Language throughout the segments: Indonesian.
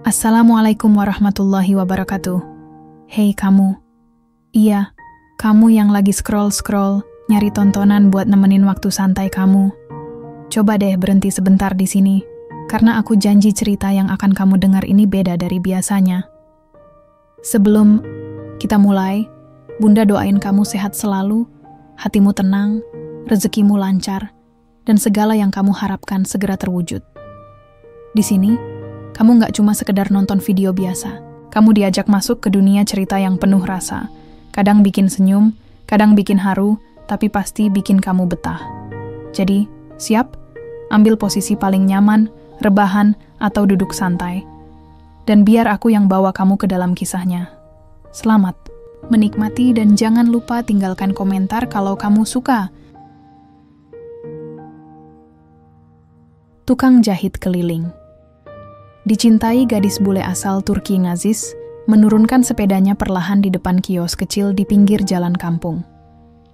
Assalamualaikum warahmatullahi wabarakatuh. Hei kamu. Iya, kamu yang lagi scroll-scroll, nyari tontonan buat nemenin waktu santai kamu. Coba deh berhenti sebentar di sini, karena aku janji cerita yang akan kamu dengar ini beda dari biasanya. Sebelum kita mulai, Bunda doain kamu sehat selalu, hatimu tenang, rezekimu lancar, dan segala yang kamu harapkan segera terwujud. Di sini, kamu nggak cuma sekedar nonton video biasa. Kamu diajak masuk ke dunia cerita yang penuh rasa. Kadang bikin senyum, kadang bikin haru, tapi pasti bikin kamu betah. Jadi, siap? Ambil posisi paling nyaman, rebahan, atau duduk santai. Dan biar aku yang bawa kamu ke dalam kisahnya. Selamat menikmati dan jangan lupa tinggalkan komentar kalau kamu suka. Tukang jahit keliling. Dicintai gadis bule asal Turki Aziz, menurunkan sepedanya perlahan di depan kios kecil di pinggir jalan kampung.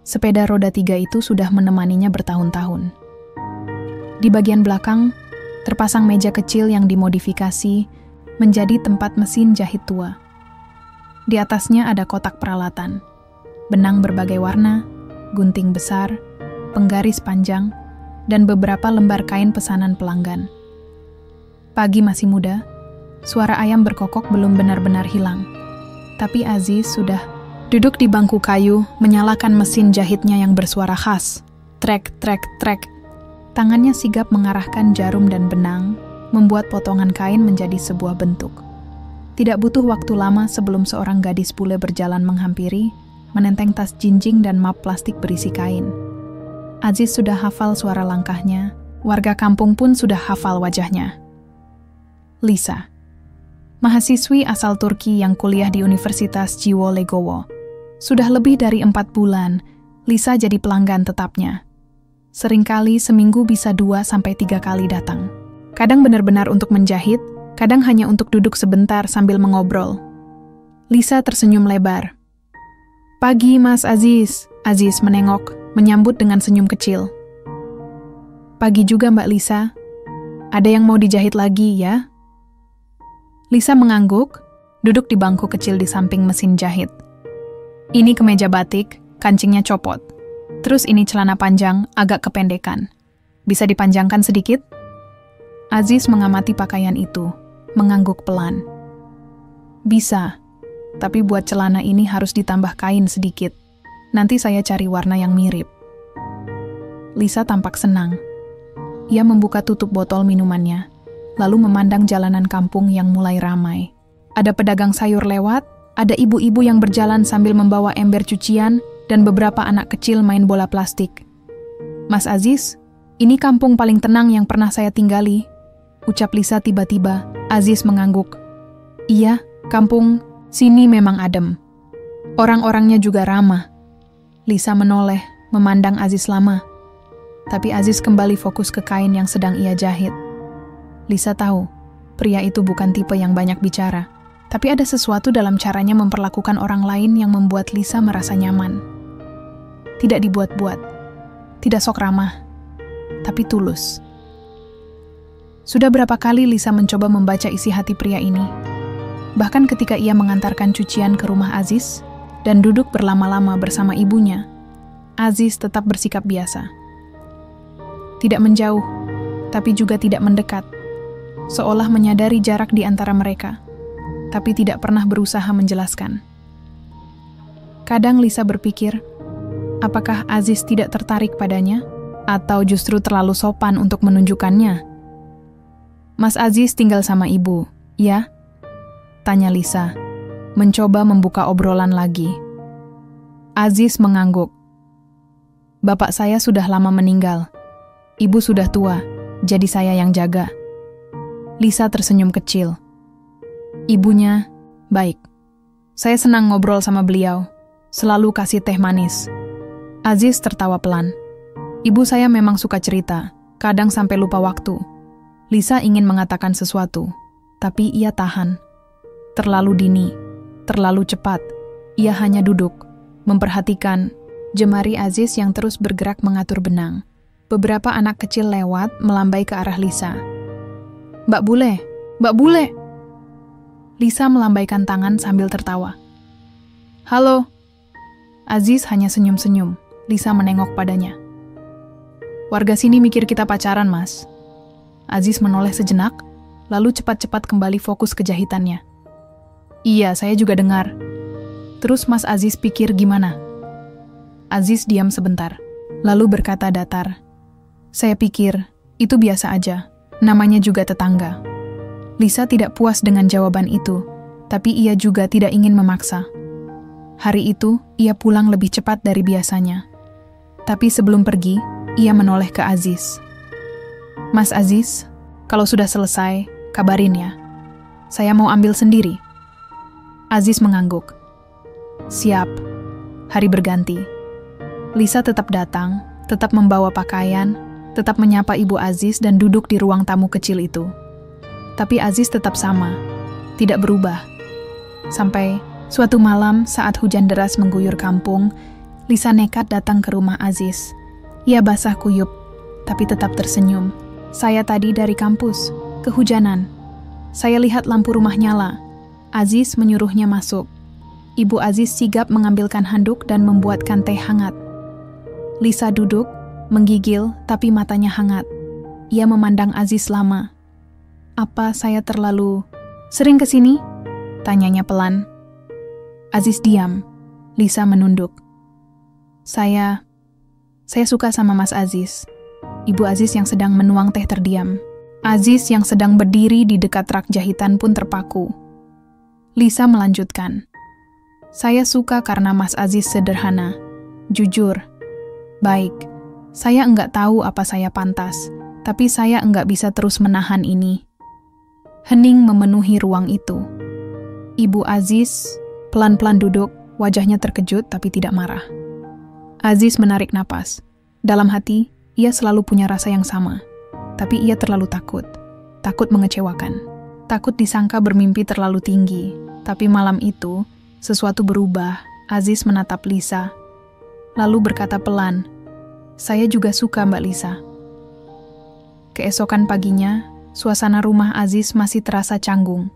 Sepeda roda 3 itu sudah menemaninya bertahun-tahun. Di bagian belakang, terpasang meja kecil yang dimodifikasi menjadi tempat mesin jahit tua. Di atasnya ada kotak peralatan, benang berbagai warna, gunting besar, penggaris panjang, dan beberapa lembar kain pesanan pelanggan. Pagi masih muda, suara ayam berkokok belum benar-benar hilang. Tapi Aziz sudah duduk di bangku kayu, menyalakan mesin jahitnya yang bersuara khas. Trek, trek, trek. Tangannya sigap mengarahkan jarum dan benang, membuat potongan kain menjadi sebuah bentuk. Tidak butuh waktu lama sebelum seorang gadis bule berjalan menghampiri, menenteng tas jinjing dan map plastik berisi kain. Aziz sudah hafal suara langkahnya, warga kampung pun sudah hafal wajahnya. Lisa, mahasiswi asal Turki yang kuliah di Universitas Jiwo Legowo. Sudah lebih dari 4 bulan, Lisa jadi pelanggan tetapnya. Seringkali seminggu bisa 2-3 kali datang. Kadang benar-benar untuk menjahit, kadang hanya untuk duduk sebentar sambil mengobrol. Lisa tersenyum lebar. "Pagi, Mas Aziz." Aziz menengok, menyambut dengan senyum kecil. "Pagi juga, Mbak Lisa. Ada yang mau dijahit lagi, ya?" Lisa mengangguk, duduk di bangku kecil di samping mesin jahit. Ini kemeja batik, kancingnya copot. Terus ini celana panjang, agak kependekan. Bisa dipanjangkan sedikit? Aziz mengamati pakaian itu, mengangguk pelan. Bisa, tapi buat celana ini harus ditambah kain sedikit. Nanti saya cari warna yang mirip. Lisa tampak senang. Ia membuka tutup botol minumannya, lalu memandang jalanan kampung yang mulai ramai. Ada pedagang sayur lewat, ada ibu-ibu yang berjalan sambil membawa ember cucian, dan beberapa anak kecil main bola plastik. "Mas Aziz, ini kampung paling tenang yang pernah saya tinggali," ucap Lisa tiba-tiba. Aziz mengangguk. "Iya, kampung sini memang adem. Orang-orangnya juga ramah." Lisa menoleh, memandang Aziz lama. Tapi Aziz kembali fokus ke kain yang sedang ia jahit. Lisa tahu, pria itu bukan tipe yang banyak bicara, tapi ada sesuatu dalam caranya memperlakukan orang lain yang membuat Lisa merasa nyaman. Tidak dibuat-buat, tidak sok ramah, tapi tulus. Sudah berapa kali Lisa mencoba membaca isi hati pria ini. Bahkan ketika ia mengantarkan cucian ke rumah Aziz dan duduk berlama-lama bersama ibunya, Aziz tetap bersikap biasa. Tidak menjauh, tapi juga tidak mendekat. Seolah menyadari jarak di antara mereka, tapi tidak pernah berusaha menjelaskan. Kadang Lisa berpikir, apakah Aziz tidak tertarik padanya, atau justru terlalu sopan untuk menunjukkannya? "Mas Aziz tinggal sama ibu, ya?" tanya Lisa, mencoba membuka obrolan lagi. Aziz mengangguk. "Bapak saya sudah lama meninggal. Ibu sudah tua, jadi saya yang jaga." Lisa tersenyum kecil. "Ibunya baik. Saya senang ngobrol sama beliau. Selalu kasih teh manis." Aziz tertawa pelan. "Ibu saya memang suka cerita, kadang sampai lupa waktu." Lisa ingin mengatakan sesuatu, tapi ia tahan. Terlalu dini, terlalu cepat. Ia hanya duduk, memperhatikan jemari Aziz yang terus bergerak mengatur benang. Beberapa anak kecil lewat melambai ke arah Lisa. "Mbak Bule, Mbak Bule!" Lisa melambaikan tangan sambil tertawa. Halo. Aziz hanya senyum-senyum. Lisa menengok padanya. Warga sini mikir kita pacaran, Mas. Aziz menoleh sejenak, lalu cepat-cepat kembali fokus ke jahitannya. Iya, saya juga dengar. Terus Mas Aziz pikir gimana? Aziz diam sebentar, lalu berkata datar. Saya pikir, itu biasa aja. Namanya juga tetangga. Lisa tidak puas dengan jawaban itu, tapi ia juga tidak ingin memaksa. Hari itu, ia pulang lebih cepat dari biasanya. Tapi sebelum pergi, ia menoleh ke Aziz. Mas Aziz, kalau sudah selesai, kabarin ya. Saya mau ambil sendiri. Aziz mengangguk. Siap. Hari berganti. Lisa tetap datang, tetap membawa pakaian, tetap menyapa Ibu Aziz dan duduk di ruang tamu kecil itu. Tapi Aziz tetap sama, tidak berubah. Sampai suatu malam saat hujan deras mengguyur kampung, Lisa nekat datang ke rumah Aziz. Ia basah kuyup, tapi tetap tersenyum. Saya tadi dari kampus, kehujanan. Saya lihat lampu rumah nyala. Aziz menyuruhnya masuk. Ibu Aziz sigap mengambilkan handuk dan membuatkan teh hangat. Lisa duduk, menggigil, tapi matanya hangat. Ia memandang Aziz lama. Apa saya terlalu sering ke sini? Tanyanya pelan. Aziz diam. Lisa menunduk. Saya suka sama Mas Aziz. Ibu Aziz yang sedang menuang teh terdiam. Aziz yang sedang berdiri di dekat rak jahitan pun terpaku. Lisa melanjutkan. Saya suka karena Mas Aziz sederhana, jujur, baik. Saya enggak tahu apa saya pantas, tapi saya enggak bisa terus menahan ini. Hening memenuhi ruang itu. Ibu Aziz pelan-pelan duduk, wajahnya terkejut tapi tidak marah. Aziz menarik napas. Dalam hati, ia selalu punya rasa yang sama. Tapi ia terlalu takut. Takut mengecewakan. Takut disangka bermimpi terlalu tinggi. Tapi malam itu, sesuatu berubah. Aziz menatap Lisa. Lalu berkata pelan, saya juga suka Mbak Lisa. Keesokan paginya, suasana rumah Aziz masih terasa canggung.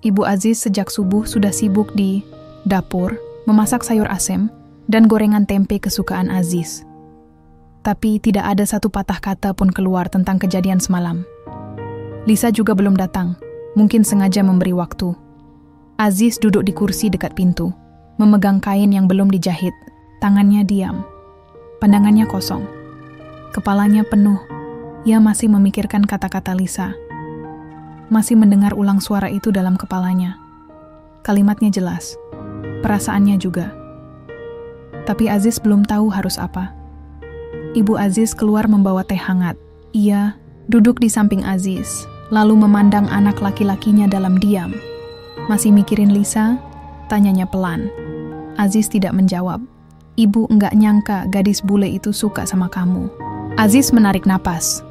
Ibu Aziz sejak subuh sudah sibuk di dapur, memasak sayur asem, dan gorengan tempe kesukaan Aziz. Tapi tidak ada satu patah kata pun keluar tentang kejadian semalam. Lisa juga belum datang, mungkin sengaja memberi waktu. Aziz duduk di kursi dekat pintu, memegang kain yang belum dijahit, tangannya diam. Pandangannya kosong. Kepalanya penuh, ia masih memikirkan kata-kata Lisa. Masih mendengar ulang suara itu dalam kepalanya. Kalimatnya jelas, perasaannya juga. Tapi Aziz belum tahu harus apa. Ibu Aziz keluar membawa teh hangat. Ia duduk di samping Aziz, lalu memandang anak laki-lakinya dalam diam. Masih mikirin Lisa? Tanyanya pelan. Aziz tidak menjawab. Ibu enggak nyangka gadis bule itu suka sama kamu. Aziz menarik napas.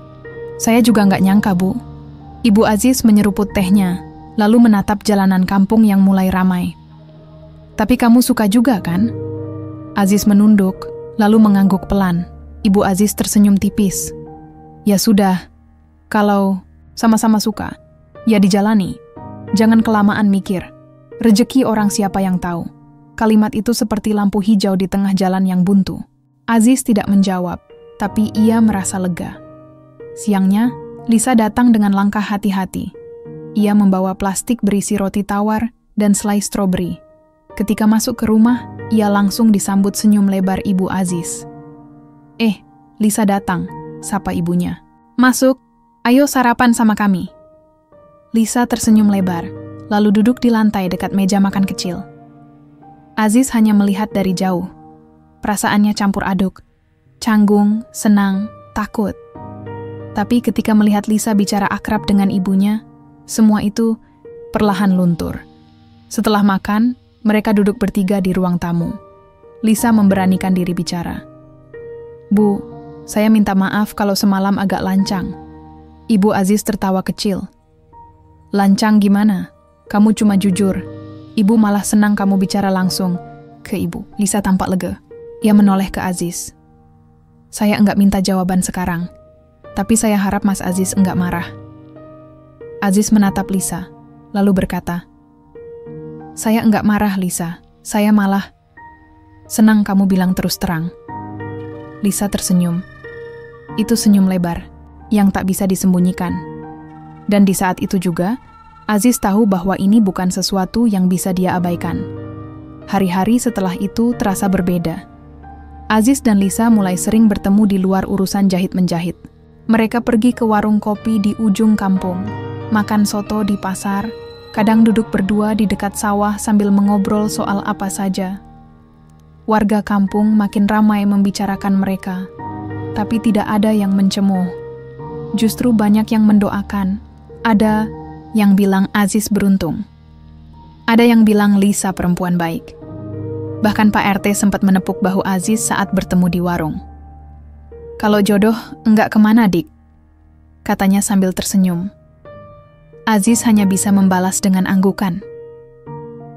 Saya juga enggak nyangka, Bu. Ibu Aziz menyeruput tehnya, lalu menatap jalanan kampung yang mulai ramai. Tapi kamu suka juga, kan? Aziz menunduk, lalu mengangguk pelan. Ibu Aziz tersenyum tipis. Ya sudah, kalau sama-sama suka, ya dijalani. Jangan kelamaan mikir. Rezeki orang siapa yang tahu. Kalimat itu seperti lampu hijau di tengah jalan yang buntu. Aziz tidak menjawab, tapi ia merasa lega. Siangnya, Lisa datang dengan langkah hati-hati. Ia membawa plastik berisi roti tawar dan selai stroberi. Ketika masuk ke rumah, ia langsung disambut senyum lebar Ibu Aziz. Lisa datang, sapa ibunya. Masuk, ayo sarapan sama kami. Lisa tersenyum lebar, lalu duduk di lantai dekat meja makan kecil. Aziz hanya melihat dari jauh. Perasaannya campur aduk. Canggung, senang, takut. Tapi ketika melihat Lisa bicara akrab dengan ibunya, semua itu perlahan luntur. Setelah makan, mereka duduk bertiga di ruang tamu. Lisa memberanikan diri bicara. Bu, saya minta maaf kalau semalam agak lancang. Ibu Aziz tertawa kecil. Lancang gimana? Kamu cuma jujur. Ibu malah senang kamu bicara langsung ke ibu. Lisa tampak lega. Ia menoleh ke Aziz. Saya enggak minta jawaban sekarang. Tapi saya harap Mas Aziz enggak marah. Aziz menatap Lisa, lalu berkata, Saya enggak marah, Lisa. Saya malah senang kamu bilang terus terang. Lisa tersenyum. Itu senyum lebar, yang tak bisa disembunyikan. Dan di saat itu juga, Aziz tahu bahwa ini bukan sesuatu yang bisa dia abaikan. Hari-hari setelah itu terasa berbeda. Aziz dan Lisa mulai sering bertemu di luar urusan jahit-menjahit. Mereka pergi ke warung kopi di ujung kampung, makan soto di pasar, kadang duduk berdua di dekat sawah sambil mengobrol soal apa saja. Warga kampung makin ramai membicarakan mereka, tapi tidak ada yang mencemooh. Justru banyak yang mendoakan. Ada yang bilang Aziz beruntung. Ada yang bilang Lisa perempuan baik. Bahkan Pak RT sempat menepuk bahu Aziz saat bertemu di warung. Kalau jodoh, enggak kemana, Dik? Katanya sambil tersenyum. Aziz hanya bisa membalas dengan anggukan.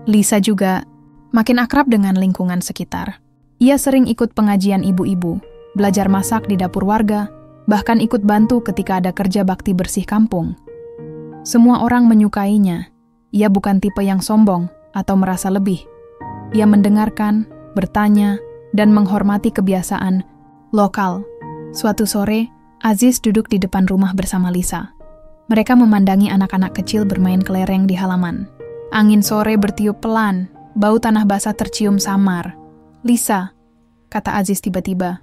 Lisa juga makin akrab dengan lingkungan sekitar. Ia sering ikut pengajian ibu-ibu, belajar masak di dapur warga, bahkan ikut bantu ketika ada kerja bakti bersih kampung. Semua orang menyukainya. Ia bukan tipe yang sombong atau merasa lebih. Ia mendengarkan, bertanya, dan menghormati kebiasaan lokal. Suatu sore, Aziz duduk di depan rumah bersama Lisa. Mereka memandangi anak-anak kecil bermain kelereng di halaman. Angin sore bertiup pelan, bau tanah basah tercium samar. Lisa, kata Aziz tiba-tiba.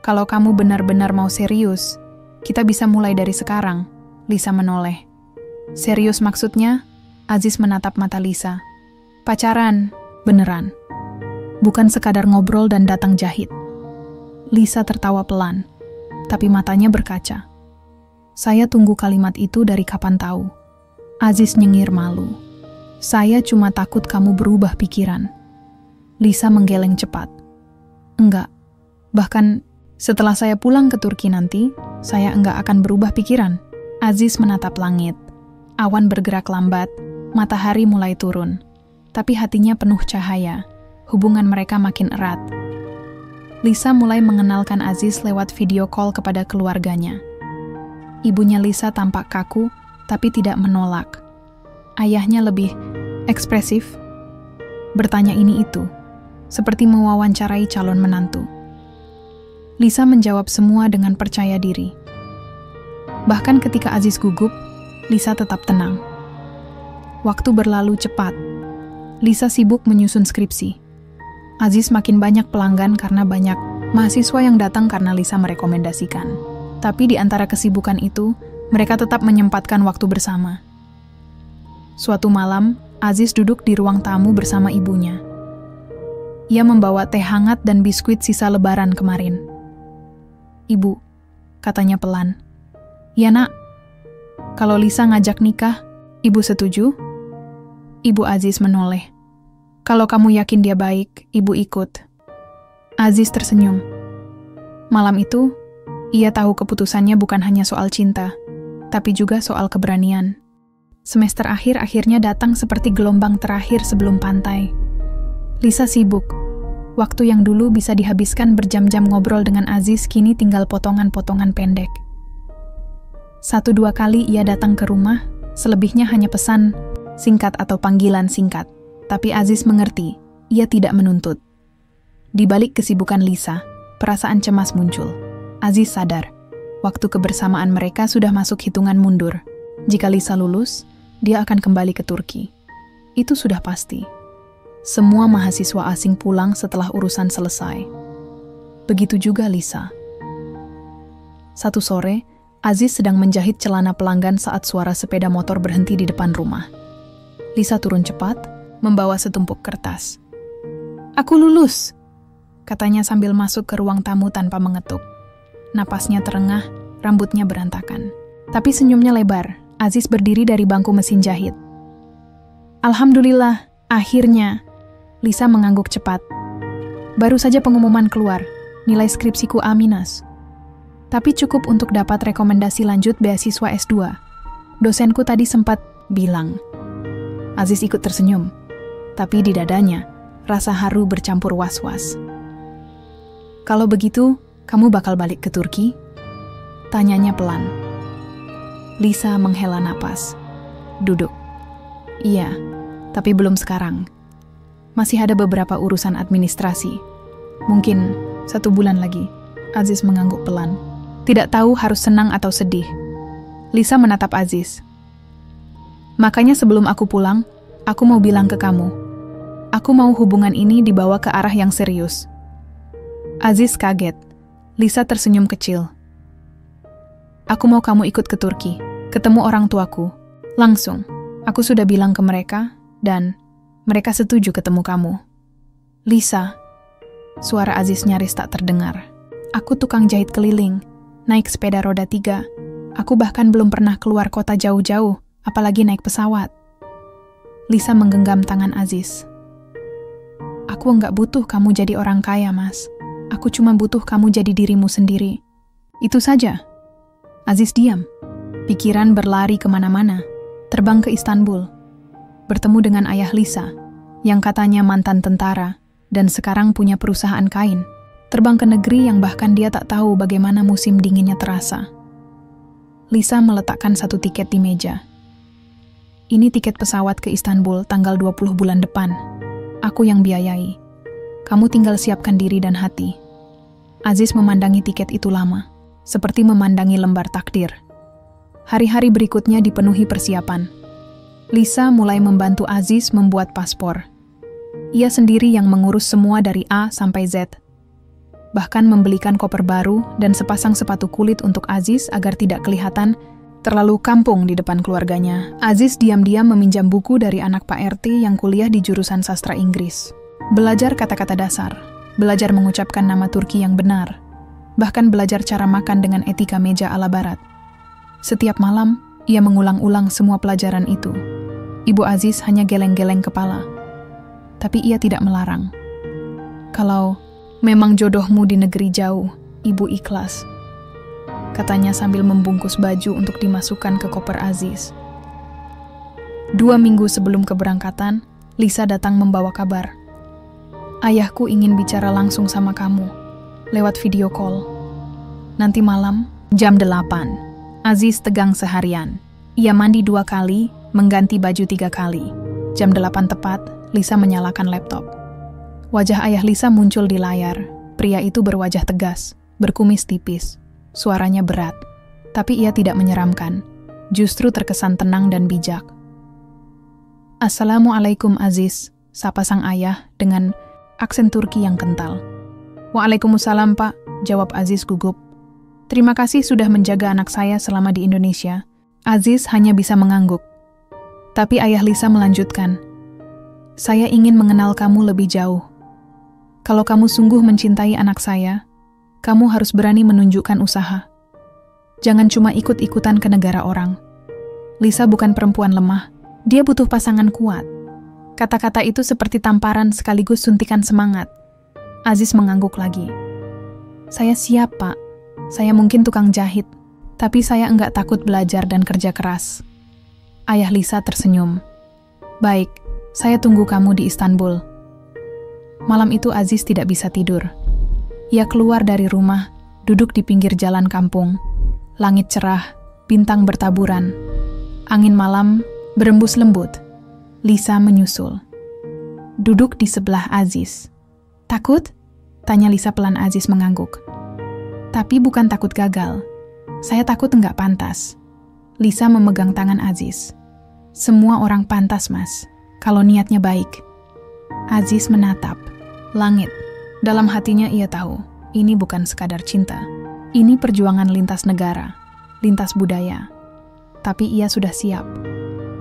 Kalau kamu benar-benar mau serius, kita bisa mulai dari sekarang. Lisa menoleh. Serius maksudnya? Aziz menatap mata Lisa. Pacaran, beneran. Bukan sekadar ngobrol dan datang jahit. Lisa tertawa pelan, tapi matanya berkaca. Saya tunggu kalimat itu dari kapan tahu. Aziz nyengir malu. Saya cuma takut kamu berubah pikiran. Lisa menggeleng cepat. Enggak. Bahkan setelah saya pulang ke Turki nanti, saya enggak akan berubah pikiran. Aziz menatap langit. Awan bergerak lambat, matahari mulai turun. Tapi hatinya penuh cahaya. Hubungan mereka makin erat. Lisa mulai mengenalkan Aziz lewat video call kepada keluarganya. Ibunya Lisa tampak kaku, tapi tidak menolak. Ayahnya lebih ekspresif, bertanya ini itu, seperti mewawancarai calon menantu. Lisa menjawab semua dengan percaya diri. Bahkan ketika Aziz gugup, Lisa tetap tenang. Waktu berlalu cepat. Lisa sibuk menyusun skripsi. Aziz makin banyak pelanggan karena banyak mahasiswa yang datang karena Lisa merekomendasikan. Tapi di antara kesibukan itu, mereka tetap menyempatkan waktu bersama. Suatu malam, Aziz duduk di ruang tamu bersama ibunya. Ia membawa teh hangat dan biskuit sisa lebaran kemarin. Ibu, katanya pelan. Ya nak, kalau Lisa ngajak nikah, ibu setuju? Ibu Aziz menoleh. Kalau kamu yakin dia baik, ibu ikut. Aziz tersenyum. Malam itu, ia tahu keputusannya bukan hanya soal cinta, tapi juga soal keberanian. Semester akhir akhirnya datang seperti gelombang terakhir sebelum pantai. Lisa sibuk. Waktu yang dulu bisa dihabiskan berjam-jam ngobrol dengan Aziz kini tinggal potongan-potongan pendek. 1-2 kali ia datang ke rumah, selebihnya hanya pesan singkat atau panggilan singkat. Tapi Aziz mengerti, ia tidak menuntut. Di balik kesibukan Lisa, perasaan cemas muncul. Aziz sadar, waktu kebersamaan mereka sudah masuk hitungan mundur. Jika Lisa lulus, dia akan kembali ke Turki. Itu sudah pasti. Semua mahasiswa asing pulang setelah urusan selesai. Begitu juga Lisa. Satu sore, Aziz sedang menjahit celana pelanggan saat suara sepeda motor berhenti di depan rumah. Lisa turun cepat, membawa setumpuk kertas. Aku lulus, katanya sambil masuk ke ruang tamu tanpa mengetuk. Napasnya terengah, rambutnya berantakan. Tapi senyumnya lebar. Aziz berdiri dari bangku mesin jahit. Alhamdulillah, akhirnya. Lisa mengangguk cepat. Baru saja pengumuman keluar, nilai skripsiku A-. Tapi cukup untuk dapat rekomendasi lanjut beasiswa S2. Dosenku tadi sempat bilang. Aziz ikut tersenyum. Tapi di dadanya, rasa haru bercampur was-was. Kalau begitu, kamu bakal balik ke Turki? Tanyanya pelan. Lisa menghela napas. Duduk. Iya, Tapi belum sekarang. Masih ada beberapa urusan administrasi. Mungkin 1 bulan lagi. Aziz mengangguk pelan. Tidak tahu harus senang atau sedih. Lisa menatap Aziz. Makanya sebelum aku pulang, aku mau bilang ke kamu. Aku mau hubungan ini dibawa ke arah yang serius. Aziz kaget. Lisa tersenyum kecil. Aku mau kamu ikut ke Turki, ketemu orang tuaku. Langsung, aku sudah bilang ke mereka, dan mereka setuju ketemu kamu. Lisa, suara Aziz nyaris tak terdengar. Aku tukang jahit keliling, naik sepeda roda 3. Aku bahkan belum pernah keluar kota jauh-jauh, apalagi naik pesawat. Lisa menggenggam tangan Aziz. Aku enggak butuh kamu jadi orang kaya, Mas. Aku cuma butuh kamu jadi dirimu sendiri. Itu saja. Aziz diam. Pikiran berlari kemana-mana. Terbang ke Istanbul. Bertemu dengan ayah Lisa, yang katanya mantan tentara, dan sekarang punya perusahaan kain. Terbang ke negeri yang bahkan dia tak tahu bagaimana musim dinginnya terasa. Lisa meletakkan 1 tiket di meja. Ini tiket pesawat ke Istanbul tanggal 20 bulan depan. Aku yang biayai. Kamu tinggal siapkan diri dan hati. Aziz memandangi tiket itu lama, seperti memandangi lembar takdir. Hari-hari berikutnya dipenuhi persiapan. Lisa mulai membantu Aziz membuat paspor. Ia sendiri yang mengurus semua dari A sampai Z. Bahkan membelikan koper baru dan sepasang sepatu kulit untuk Aziz agar tidak kelihatan terlalu kampung di depan keluarganya. Aziz diam-diam meminjam buku dari anak Pak RT yang kuliah di jurusan sastra Inggris. Belajar kata-kata dasar, belajar mengucapkan nama Turki yang benar, bahkan belajar cara makan dengan etika meja ala barat. Setiap malam, ia mengulang-ulang semua pelajaran itu. Ibu Aziz hanya geleng-geleng kepala. Tapi ia tidak melarang. Kalau memang jodohmu di negeri jauh, ibu ikhlas. Katanya sambil membungkus baju untuk dimasukkan ke koper Aziz. 2 minggu sebelum keberangkatan, Lisa datang membawa kabar. Ayahku ingin bicara langsung sama kamu, lewat video call. Nanti malam, jam 8. Aziz tegang seharian. Ia mandi 2 kali, mengganti baju 3 kali. Jam 8 tepat, Lisa menyalakan laptop. Wajah ayah Lisa muncul di layar. Pria itu berwajah tegas, berkumis tipis. Suaranya berat, tapi ia tidak menyeramkan. Justru terkesan tenang dan bijak. Assalamualaikum Aziz, sapa sang ayah dengan aksen Turki yang kental. Waalaikumsalam Pak, jawab Aziz gugup. Terima kasih sudah menjaga anak saya selama di Indonesia. Aziz hanya bisa mengangguk. Tapi ayah Lisa melanjutkan. Saya ingin mengenal kamu lebih jauh. Kalau kamu sungguh mencintai anak saya, kamu harus berani menunjukkan usaha. Jangan cuma ikut-ikutan ke negara orang. Lisa bukan perempuan lemah, dia butuh pasangan kuat. Kata-kata itu seperti tamparan sekaligus suntikan semangat. Aziz mengangguk lagi. Saya siap, Pak. Saya mungkin tukang jahit, tapi saya enggak takut belajar dan kerja keras. Ayah Lisa tersenyum. Baik, saya tunggu kamu di Istanbul. Malam itu Aziz tidak bisa tidur. Ia keluar dari rumah, duduk di pinggir jalan kampung. Langit cerah, bintang bertaburan. Angin malam berembus lembut. Lisa menyusul. Duduk di sebelah Aziz. Takut? Tanya Lisa pelan. Aziz mengangguk. Tapi bukan takut gagal. Saya takut enggak pantas. Lisa memegang tangan Aziz. Semua orang pantas, Mas, kalau niatnya baik. Aziz menatap. Langit. Dalam hatinya ia tahu, ini bukan sekadar cinta. Ini perjuangan lintas negara, lintas budaya. Tapi ia sudah siap.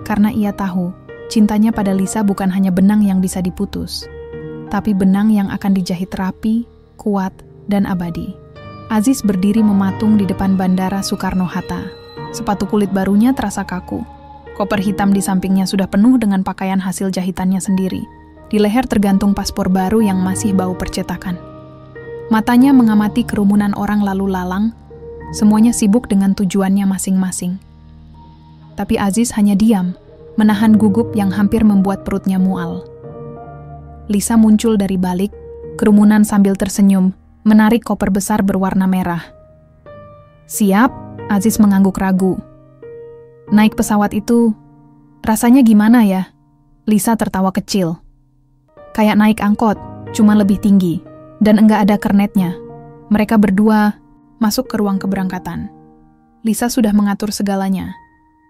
Karena ia tahu, cintanya pada Lisa bukan hanya benang yang bisa diputus, tapi benang yang akan dijahit rapi, kuat, dan abadi. Aziz berdiri mematung di depan Bandara Soekarno-Hatta. Sepatu kulit barunya terasa kaku. Koper hitam di sampingnya sudah penuh dengan pakaian hasil jahitannya sendiri. Di leher tergantung paspor baru yang masih bau percetakan. Matanya mengamati kerumunan orang lalu lalang, semuanya sibuk dengan tujuannya masing-masing. Tapi Aziz hanya diam, menahan gugup yang hampir membuat perutnya mual. Lisa muncul dari balik, kerumunan sambil tersenyum, menarik koper besar berwarna merah. Siap? Aziz mengangguk ragu. Naik pesawat itu, rasanya gimana ya? Lisa tertawa kecil. Kayak naik angkot, cuma lebih tinggi, dan enggak ada kernetnya. Mereka berdua masuk ke ruang keberangkatan. Lisa sudah mengatur segalanya,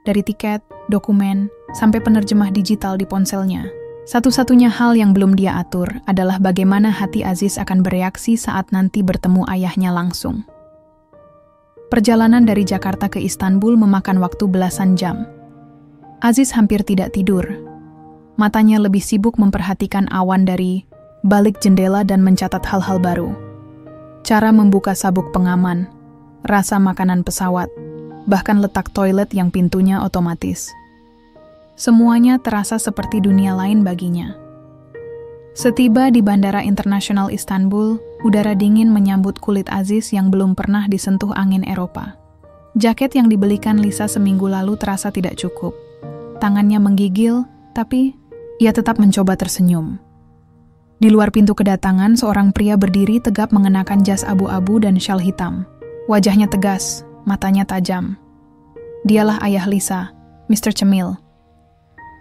dari tiket, dokumen, sampai penerjemah digital di ponselnya. Satu-satunya hal yang belum dia atur adalah bagaimana hati Aziz akan bereaksi saat nanti bertemu ayahnya langsung. Perjalanan dari Jakarta ke Istanbul memakan waktu belasan jam. Aziz hampir tidak tidur. Matanya lebih sibuk memperhatikan awan dari balik jendela dan mencatat hal-hal baru. Cara membuka sabuk pengaman, rasa makanan pesawat, bahkan letak toilet yang pintunya otomatis. Semuanya terasa seperti dunia lain baginya. Setiba di Bandara Internasional Istanbul, udara dingin menyambut kulit Aziz yang belum pernah disentuh angin Eropa. Jaket yang dibelikan Lisa seminggu lalu terasa tidak cukup. Tangannya menggigil, tapi ia tetap mencoba tersenyum. Di luar pintu kedatangan, seorang pria berdiri tegap mengenakan jas abu-abu dan syal hitam. Wajahnya tegas, matanya tajam. Dialah ayah Lisa, Mr. Cemil.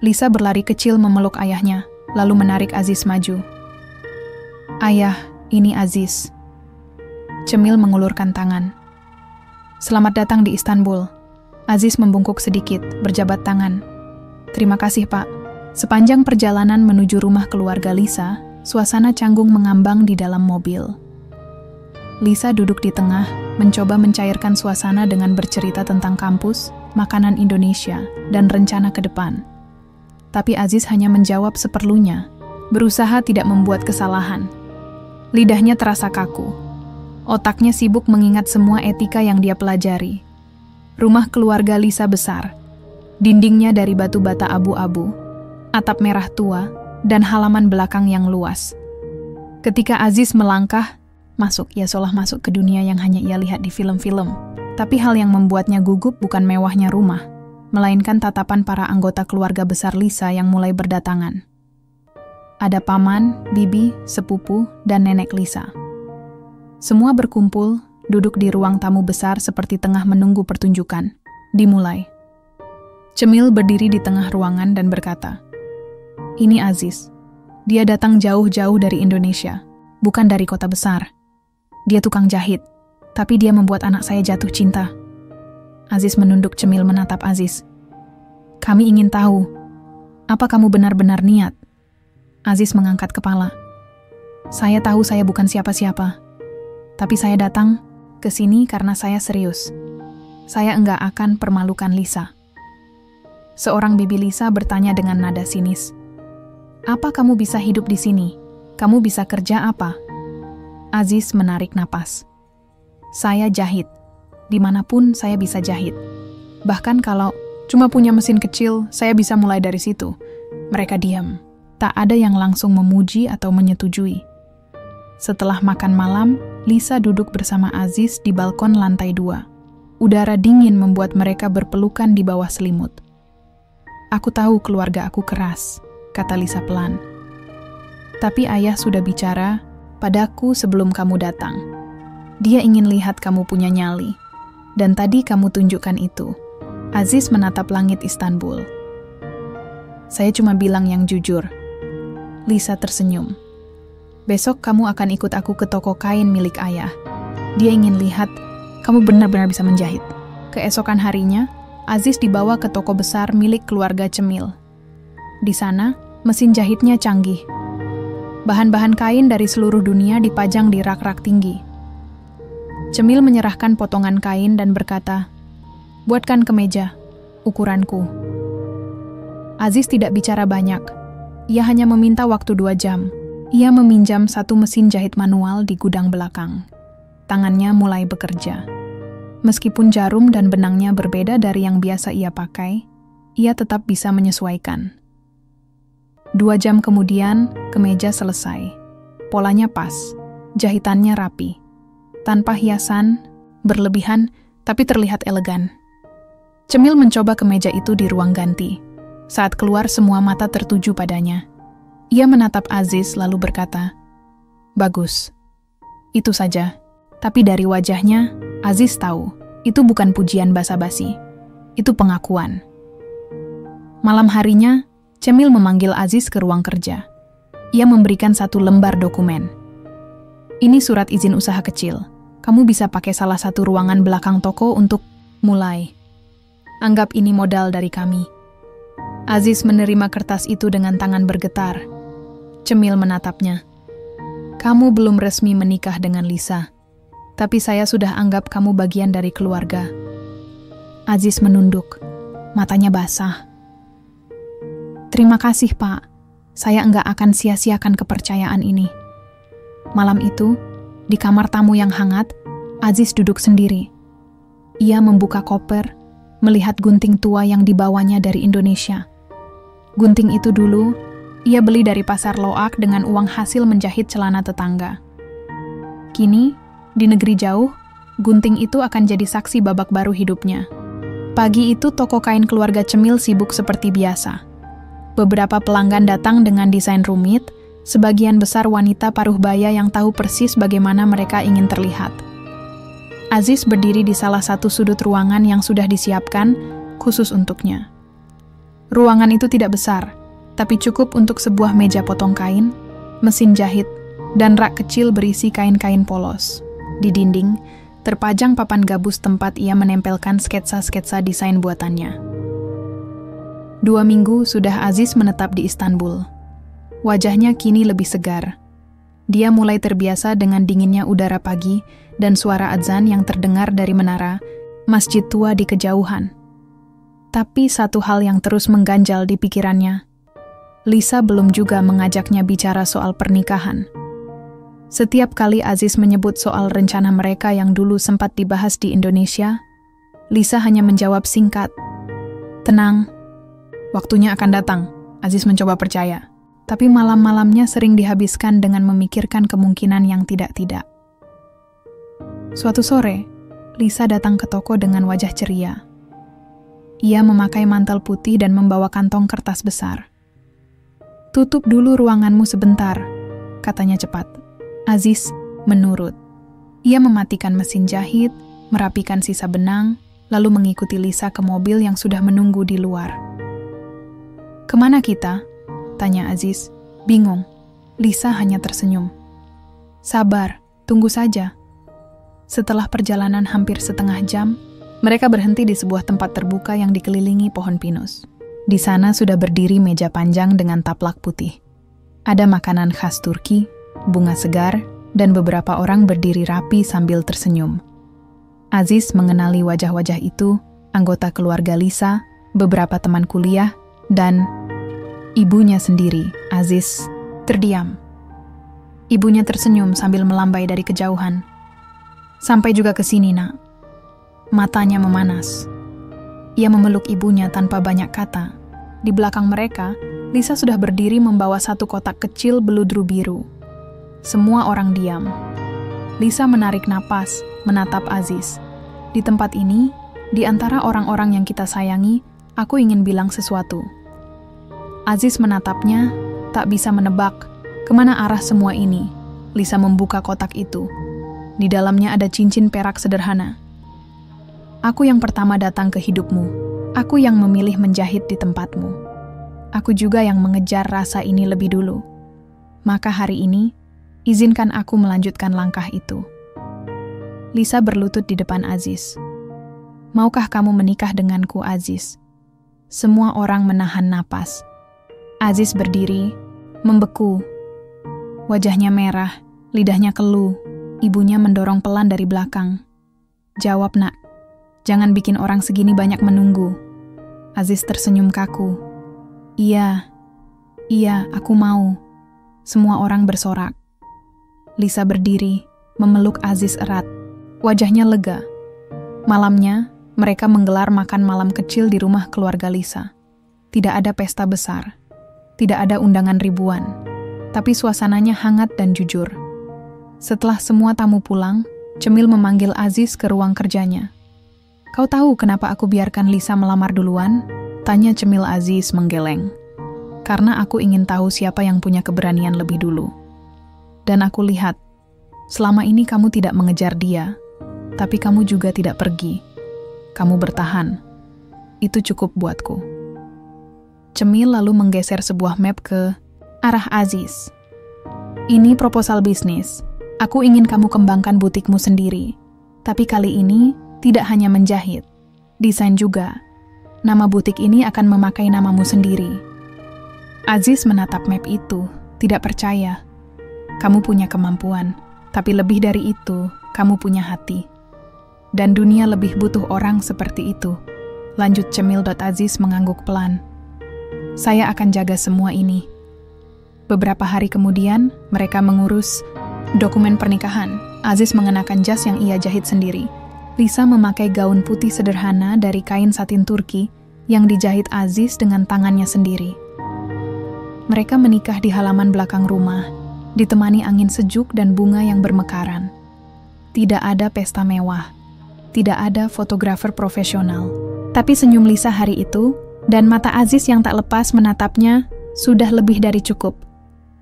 Lisa berlari kecil memeluk ayahnya, lalu menarik Aziz maju. Ayah, ini Aziz. Cemil mengulurkan tangan. Selamat datang di Istanbul. Aziz membungkuk sedikit, berjabat tangan. Terima kasih, Pak. Sepanjang perjalanan menuju rumah keluarga Lisa, suasana canggung mengambang di dalam mobil. Lisa duduk di tengah, mencoba mencairkan suasana dengan bercerita tentang kampus, makanan Indonesia, dan rencana ke depan. Tapi Aziz hanya menjawab seperlunya, berusaha tidak membuat kesalahan. Lidahnya terasa kaku. Otaknya sibuk mengingat semua etika yang dia pelajari. Rumah keluarga Lisa besar. Dindingnya dari batu bata abu-abu, atap merah tua, dan halaman belakang yang luas. Ketika Aziz melangkah, ia seolah masuk ke dunia yang hanya ia lihat di film-film. Tapi hal yang membuatnya gugup bukan mewahnya rumah, melainkan tatapan para anggota keluarga besar Lisa yang mulai berdatangan. Ada paman, bibi, sepupu, dan nenek Lisa. Semua berkumpul, duduk di ruang tamu besar seperti tengah menunggu pertunjukan. Dimulai. Cemil berdiri di tengah ruangan dan berkata, "Ini Aziz. Dia datang jauh-jauh dari Indonesia, bukan dari kota besar. Dia tukang jahit, tapi dia membuat anak saya jatuh cinta." Aziz menunduk. Cemil menatap Aziz. "Kami ingin tahu, apa kamu benar-benar niat?" Aziz mengangkat kepala. "Saya tahu saya bukan siapa-siapa, tapi saya datang ke sini karena saya serius. Saya enggak akan permalukan Lisa." Seorang bibi Lisa bertanya dengan nada sinis, "Apa kamu bisa hidup di sini? Kamu bisa kerja apa?" Aziz menarik napas. "Saya jahit. Dimanapun saya bisa jahit. Bahkan kalau cuma punya mesin kecil, saya bisa mulai dari situ." Mereka diam. Tak ada yang langsung memuji atau menyetujui. Setelah makan malam, Lisa duduk bersama Aziz di balkon lantai 2. Udara dingin membuat mereka berpelukan di bawah selimut. "Aku tahu keluarga aku keras," kata Lisa pelan. "Tapi ayah sudah bicara padaku sebelum kamu datang. Dia ingin lihat kamu punya nyali. Dan tadi kamu tunjukkan itu." Aziz menatap langit Istanbul. "Saya cuma bilang yang jujur." Lisa tersenyum. "Besok kamu akan ikut aku ke toko kain milik ayah. Dia ingin lihat kamu benar-benar bisa menjahit." Keesokan harinya, Aziz dibawa ke toko besar milik keluarga Cemil. Di sana, mesin jahitnya canggih. Bahan-bahan kain dari seluruh dunia dipajang di rak-rak tinggi. Cemil menyerahkan potongan kain dan berkata, "Buatkan kemeja, ukuranku." Aziz tidak bicara banyak. Ia hanya meminta waktu 2 jam. Ia meminjam satu mesin jahit manual di gudang belakang. Tangannya mulai bekerja. Meskipun jarum dan benangnya berbeda dari yang biasa ia pakai, ia tetap bisa menyesuaikan. 2 jam kemudian, kemeja selesai. Polanya pas, jahitannya rapi. Tanpa hiasan, berlebihan, tapi terlihat elegan. Cemil mencoba kemeja itu di ruang ganti. Saat keluar, semua mata tertuju padanya. Ia menatap Aziz lalu berkata, "Bagus." Itu saja. Tapi dari wajahnya, Aziz tahu, itu bukan pujian basa-basi. Itu pengakuan. Malam harinya, Cemil memanggil Aziz ke ruang kerja. Ia memberikan satu lembar dokumen. Ini surat izin usaha kecil. Kamu bisa pakai salah satu ruangan belakang toko untuk mulai. Anggap ini modal dari kami. Aziz menerima kertas itu dengan tangan bergetar. Cemil menatapnya. Kamu belum resmi menikah dengan Lisa, tapi saya sudah anggap kamu bagian dari keluarga. Aziz menunduk, matanya basah. Terima kasih, Pak. Saya enggak akan sia-siakan kepercayaan ini. Malam itu, di kamar tamu yang hangat, Aziz duduk sendiri. Ia membuka koper, melihat gunting tua yang dibawanya dari Indonesia. Gunting itu dulu, ia beli dari pasar Loak dengan uang hasil menjahit celana tetangga. Kini, di negeri jauh, gunting itu akan jadi saksi babak baru hidupnya. Pagi itu toko kain keluarga Cemil sibuk seperti biasa. Beberapa pelanggan datang dengan desain rumit, sebagian besar wanita paruh baya yang tahu persis bagaimana mereka ingin terlihat. Aziz berdiri di salah satu sudut ruangan yang sudah disiapkan khusus untuknya. Ruangan itu tidak besar, tapi cukup untuk sebuah meja potong kain, mesin jahit, dan rak kecil berisi kain-kain polos. Di dinding, terpajang papan gabus tempat ia menempelkan sketsa-sketsa desain buatannya. 2 minggu sudah Aziz menetap di Istanbul. Wajahnya kini lebih segar. Dia mulai terbiasa dengan dinginnya udara pagi dan suara azan yang terdengar dari menara masjid tua di kejauhan. Tapi satu hal yang terus mengganjal di pikirannya. Lisa belum juga mengajaknya bicara soal pernikahan. Setiap kali Aziz menyebut soal rencana mereka yang dulu sempat dibahas di Indonesia, Lisa hanya menjawab singkat, "Tenang, waktunya akan datang." Aziz mencoba percaya, tapi malam-malamnya sering dihabiskan dengan memikirkan kemungkinan yang tidak-tidak. Suatu sore, Lisa datang ke toko dengan wajah ceria. Ia memakai mantel putih dan membawa kantong kertas besar. "Tutup dulu ruanganmu sebentar," katanya cepat. Aziz menurut. Ia mematikan mesin jahit, merapikan sisa benang, lalu mengikuti Lisa ke mobil yang sudah menunggu di luar. "Kemana kita?" tanya Aziz. Bingung. Lisa hanya tersenyum. "Sabar, tunggu saja." Setelah perjalanan hampir setengah jam, mereka berhenti di sebuah tempat terbuka yang dikelilingi pohon pinus. Di sana sudah berdiri meja panjang dengan taplak putih. Ada makanan khas Turki, bunga segar, dan beberapa orang berdiri rapi sambil tersenyum. Aziz mengenali wajah-wajah itu, anggota keluarga Lisa, beberapa teman kuliah, dan ibunya sendiri. Aziz terdiam. Ibunya tersenyum sambil melambai dari kejauhan. "Sampai juga ke sini, Nak." Matanya memanas. Ia memeluk ibunya tanpa banyak kata. Di belakang mereka, Lisa sudah berdiri membawa satu kotak kecil beludru biru. Semua orang diam. Lisa menarik napas, menatap Aziz. "Di tempat ini, di antara orang-orang yang kita sayangi, aku ingin bilang sesuatu." Aziz menatapnya, tak bisa menebak kemana arah semua ini. Lisa membuka kotak itu. Di dalamnya ada cincin perak sederhana. "Aku yang pertama datang ke hidupmu. Aku yang memilih menjahit di tempatmu. Aku juga yang mengejar rasa ini lebih dulu. Maka hari ini, izinkan aku melanjutkan langkah itu." Lisa berlutut di depan Aziz. "Maukah kamu menikah denganku, Aziz?" Semua orang menahan napas. Aziz berdiri, membeku. Wajahnya merah, lidahnya keluh. Ibunya mendorong pelan dari belakang. "Jawab, Nak. Jangan bikin orang segini banyak menunggu." Aziz tersenyum kaku. Iya, aku mau." Semua orang bersorak. Lisa berdiri, memeluk Aziz erat. Wajahnya lega. Malamnya, mereka menggelar makan malam kecil di rumah keluarga Lisa. Tidak ada pesta besar. Tidak ada undangan ribuan. Tapi suasananya hangat dan jujur. Setelah semua tamu pulang, Cemil memanggil Aziz ke ruang kerjanya. "Kau tahu kenapa aku biarkan Lisa melamar duluan?" tanya Cemil Aziz menggeleng. "Karena aku ingin tahu siapa yang punya keberanian lebih dulu. Dan aku lihat, selama ini kamu tidak mengejar dia, tapi kamu juga tidak pergi. Kamu bertahan. Itu cukup buatku." Cemil lalu menggeser sebuah map ke arah Aziz. Ini proposal bisnis. Aku ingin kamu kembangkan butikmu sendiri. Tapi kali ini tidak hanya menjahit. Desain juga. Nama butik ini akan memakai namamu sendiri. Aziz menatap map itu, tidak percaya. Kamu punya kemampuan, tapi lebih dari itu, kamu punya hati. Dan dunia lebih butuh orang seperti itu. Lanjut Cemil. Aziz mengangguk pelan. Saya akan jaga semua ini. Beberapa hari kemudian, mereka mengurus dokumen pernikahan. Aziz mengenakan jas yang ia jahit sendiri. Lisa memakai gaun putih sederhana dari kain satin Turki yang dijahit Aziz dengan tangannya sendiri. Mereka menikah di halaman belakang rumah, ditemani angin sejuk dan bunga yang bermekaran. Tidak ada pesta mewah, tidak ada fotografer profesional. Tapi senyum Lisa hari itu, dan mata Aziz yang tak lepas menatapnya, sudah lebih dari cukup.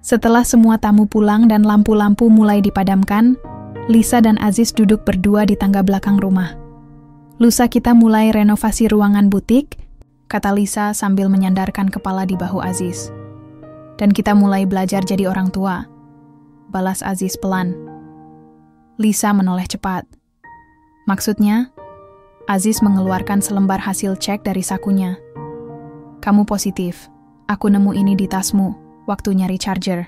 Setelah semua tamu pulang dan lampu-lampu mulai dipadamkan, Lisa dan Aziz duduk berdua di tangga belakang rumah. Lusa kita mulai renovasi ruangan butik, kata Lisa sambil menyandarkan kepala di bahu Aziz. Dan kita mulai belajar jadi orang tua, balas Aziz pelan. Lisa menoleh cepat. Maksudnya? Aziz mengeluarkan selembar hasil cek dari sakunya. Kamu positif. Aku nemu ini di tasmu, waktu nyari charger.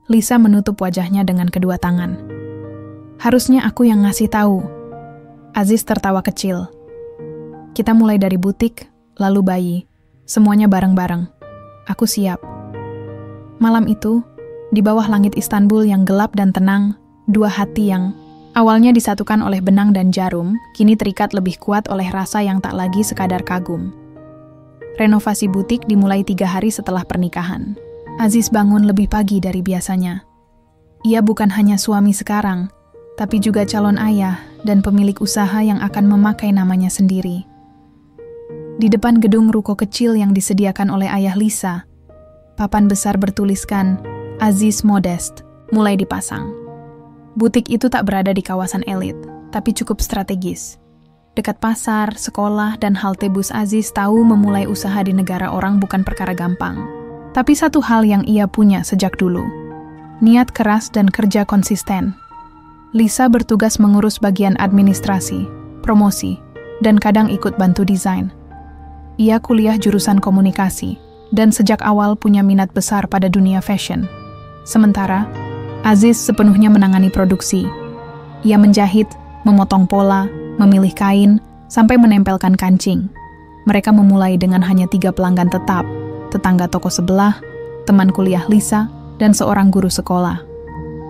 Lisa menutup wajahnya dengan kedua tangan. Harusnya aku yang ngasih tahu. Aziz tertawa kecil. Kita mulai dari butik, lalu bayi. Semuanya bareng-bareng. Aku siap. Malam itu, di bawah langit Istanbul yang gelap dan tenang, dua hati yang awalnya disatukan oleh benang dan jarum, kini terikat lebih kuat oleh rasa yang tak lagi sekadar kagum. Renovasi butik dimulai 3 hari setelah pernikahan. Aziz bangun lebih pagi dari biasanya. Ia bukan hanya suami sekarang, tapi juga calon ayah dan pemilik usaha yang akan memakai namanya sendiri. Di depan gedung ruko kecil yang disediakan oleh ayah Lisa, papan besar bertuliskan Aziz Modest mulai dipasang. Butik itu tak berada di kawasan elit, tapi cukup strategis. Dekat pasar, sekolah, dan halte bus. Aziz tahu memulai usaha di negara orang bukan perkara gampang. Tapi satu hal yang ia punya sejak dulu, niat keras dan kerja konsisten. Lisa bertugas mengurus bagian administrasi, promosi, dan kadang ikut bantu desain. Ia kuliah jurusan komunikasi, dan sejak awal punya minat besar pada dunia fashion. Sementara, Aziz sepenuhnya menangani produksi. Ia menjahit, memotong pola, memilih kain, sampai menempelkan kancing. Mereka memulai dengan hanya 3 pelanggan tetap, tetangga toko sebelah, teman kuliah Lisa, dan seorang guru sekolah.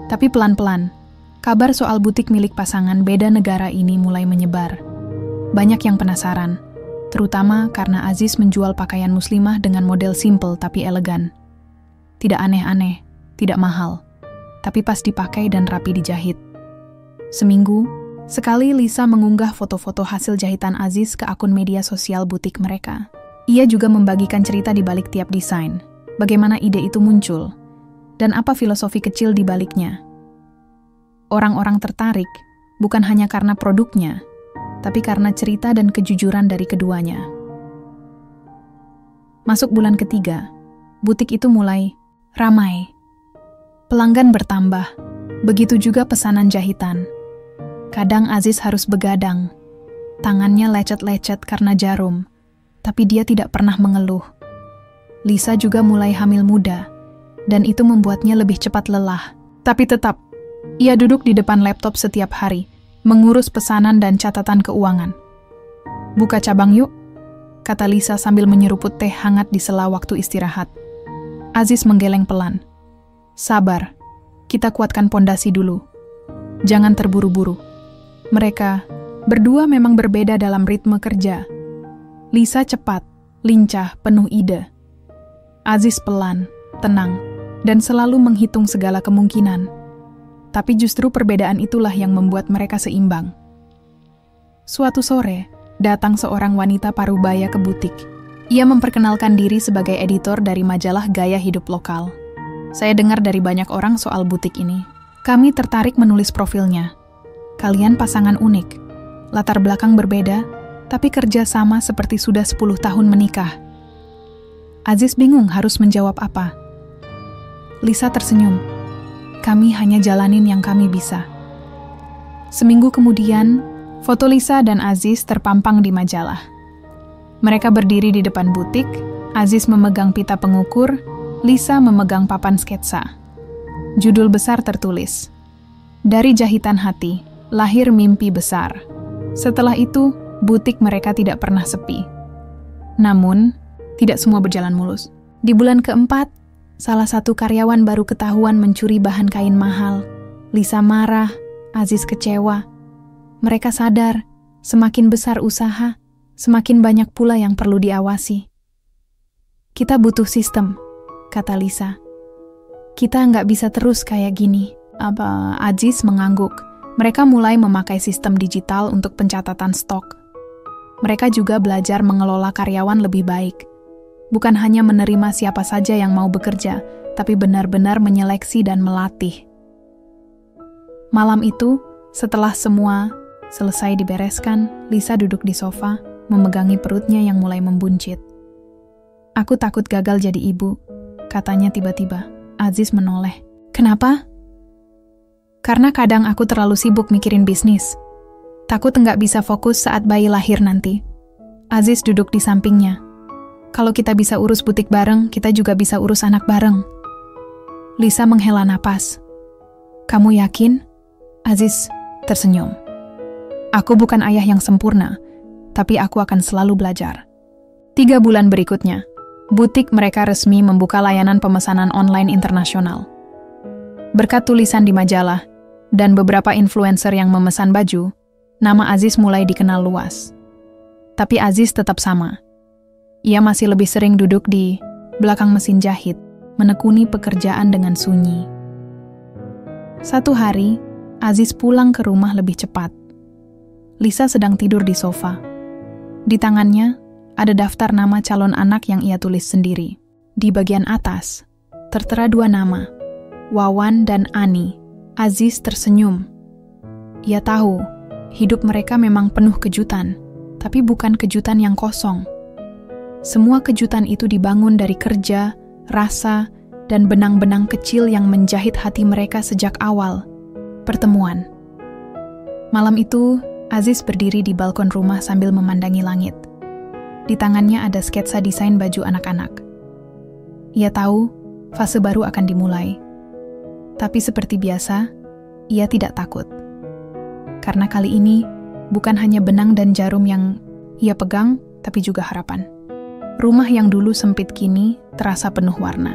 Tapi pelan-pelan, kabar soal butik milik pasangan beda negara ini mulai menyebar. Banyak yang penasaran, terutama karena Aziz menjual pakaian muslimah dengan model simple tapi elegan. Tidak aneh-aneh, tidak mahal, tapi pas dipakai dan rapi dijahit. Seminggu sekali Lisa mengunggah foto-foto hasil jahitan Aziz ke akun media sosial butik mereka. Ia juga membagikan cerita di balik tiap desain, bagaimana ide itu muncul, dan apa filosofi kecil di baliknya. Orang-orang tertarik bukan hanya karena produknya, tapi karena cerita dan kejujuran dari keduanya. Masuk bulan ketiga, butik itu mulai ramai. Pelanggan bertambah, begitu juga pesanan jahitan. Kadang Aziz harus begadang, tangannya lecet-lecet karena jarum, tapi dia tidak pernah mengeluh. Lisa juga mulai hamil muda, dan itu membuatnya lebih cepat lelah. Tapi tetap, ia duduk di depan laptop setiap hari, mengurus pesanan dan catatan keuangan. Buka cabang yuk, kata Lisa sambil menyeruput teh hangat di sela waktu istirahat. Aziz menggeleng pelan. Sabar, kita kuatkan pondasi dulu. Jangan terburu-buru. Mereka berdua memang berbeda dalam ritme kerja. Lisa cepat, lincah, penuh ide. Aziz pelan, tenang, dan selalu menghitung segala kemungkinan. Tapi justru perbedaan itulah yang membuat mereka seimbang. Suatu sore, datang seorang wanita parubaya ke butik. Ia memperkenalkan diri sebagai editor dari majalah gaya hidup lokal. Saya dengar dari banyak orang soal butik ini. Kami tertarik menulis profilnya. Kalian pasangan unik, latar belakang berbeda, tapi kerja sama seperti sudah 10 tahun menikah. Aziz bingung harus menjawab apa. Lisa tersenyum. Kami hanya jalanin yang kami bisa. Seminggu kemudian, foto Lisa dan Aziz terpampang di majalah. Mereka berdiri di depan butik, Aziz memegang pita pengukur, Lisa memegang papan sketsa. Judul besar tertulis, "Dari Jahitan Hati, Lahir Mimpi Besar." Setelah itu, butik mereka tidak pernah sepi. Namun, tidak semua berjalan mulus. Di bulan keempat, salah satu karyawan baru ketahuan mencuri bahan kain mahal. Lisa marah, Aziz kecewa. Mereka sadar, semakin besar usaha, semakin banyak pula yang perlu diawasi. Kita butuh sistem, kata Lisa. Kita nggak bisa terus kayak gini. Aziz mengangguk. Mereka mulai memakai sistem digital untuk pencatatan stok. Mereka juga belajar mengelola karyawan lebih baik. Bukan hanya menerima siapa saja yang mau bekerja, tapi benar-benar menyeleksi dan melatih. Malam itu, setelah semua selesai dibereskan, Lisa duduk di sofa, memegangi perutnya yang mulai membuncit. Aku takut gagal jadi ibu, katanya tiba-tiba. Aziz menoleh. Kenapa? Karena kadang aku terlalu sibuk mikirin bisnis. Takut nggak bisa fokus saat bayi lahir nanti. Aziz duduk di sampingnya. Kalau kita bisa urus butik bareng, kita juga bisa urus anak bareng. Lisa menghela napas. Kamu yakin? Aziz tersenyum. Aku bukan ayah yang sempurna, tapi aku akan selalu belajar. 3 bulan berikutnya, butik mereka resmi membuka layanan pemesanan online internasional. Berkat tulisan di majalah dan beberapa influencer yang memesan baju, nama Aziz mulai dikenal luas. Tapi Aziz tetap sama. Ia masih lebih sering duduk di belakang mesin jahit, menekuni pekerjaan dengan sunyi. Satu hari, Aziz pulang ke rumah lebih cepat. Lisa sedang tidur di sofa. Di tangannya, ada daftar nama calon anak yang ia tulis sendiri. Di bagian atas, tertera 2 nama, Wawan dan Ani. Aziz tersenyum. Ia tahu, hidup mereka memang penuh kejutan, tapi bukan kejutan yang kosong. Semua kejutan itu dibangun dari kerja, rasa, dan benang-benang kecil yang menjahit hati mereka sejak awal. Pertemuan. Malam itu, Aziz berdiri di balkon rumah sambil memandangi langit. Di tangannya ada sketsa desain baju anak-anak. Ia tahu, fase baru akan dimulai. Tapi seperti biasa, ia tidak takut. Karena kali ini, bukan hanya benang dan jarum yang ia pegang, tapi juga harapan. Rumah yang dulu sempit kini terasa penuh warna.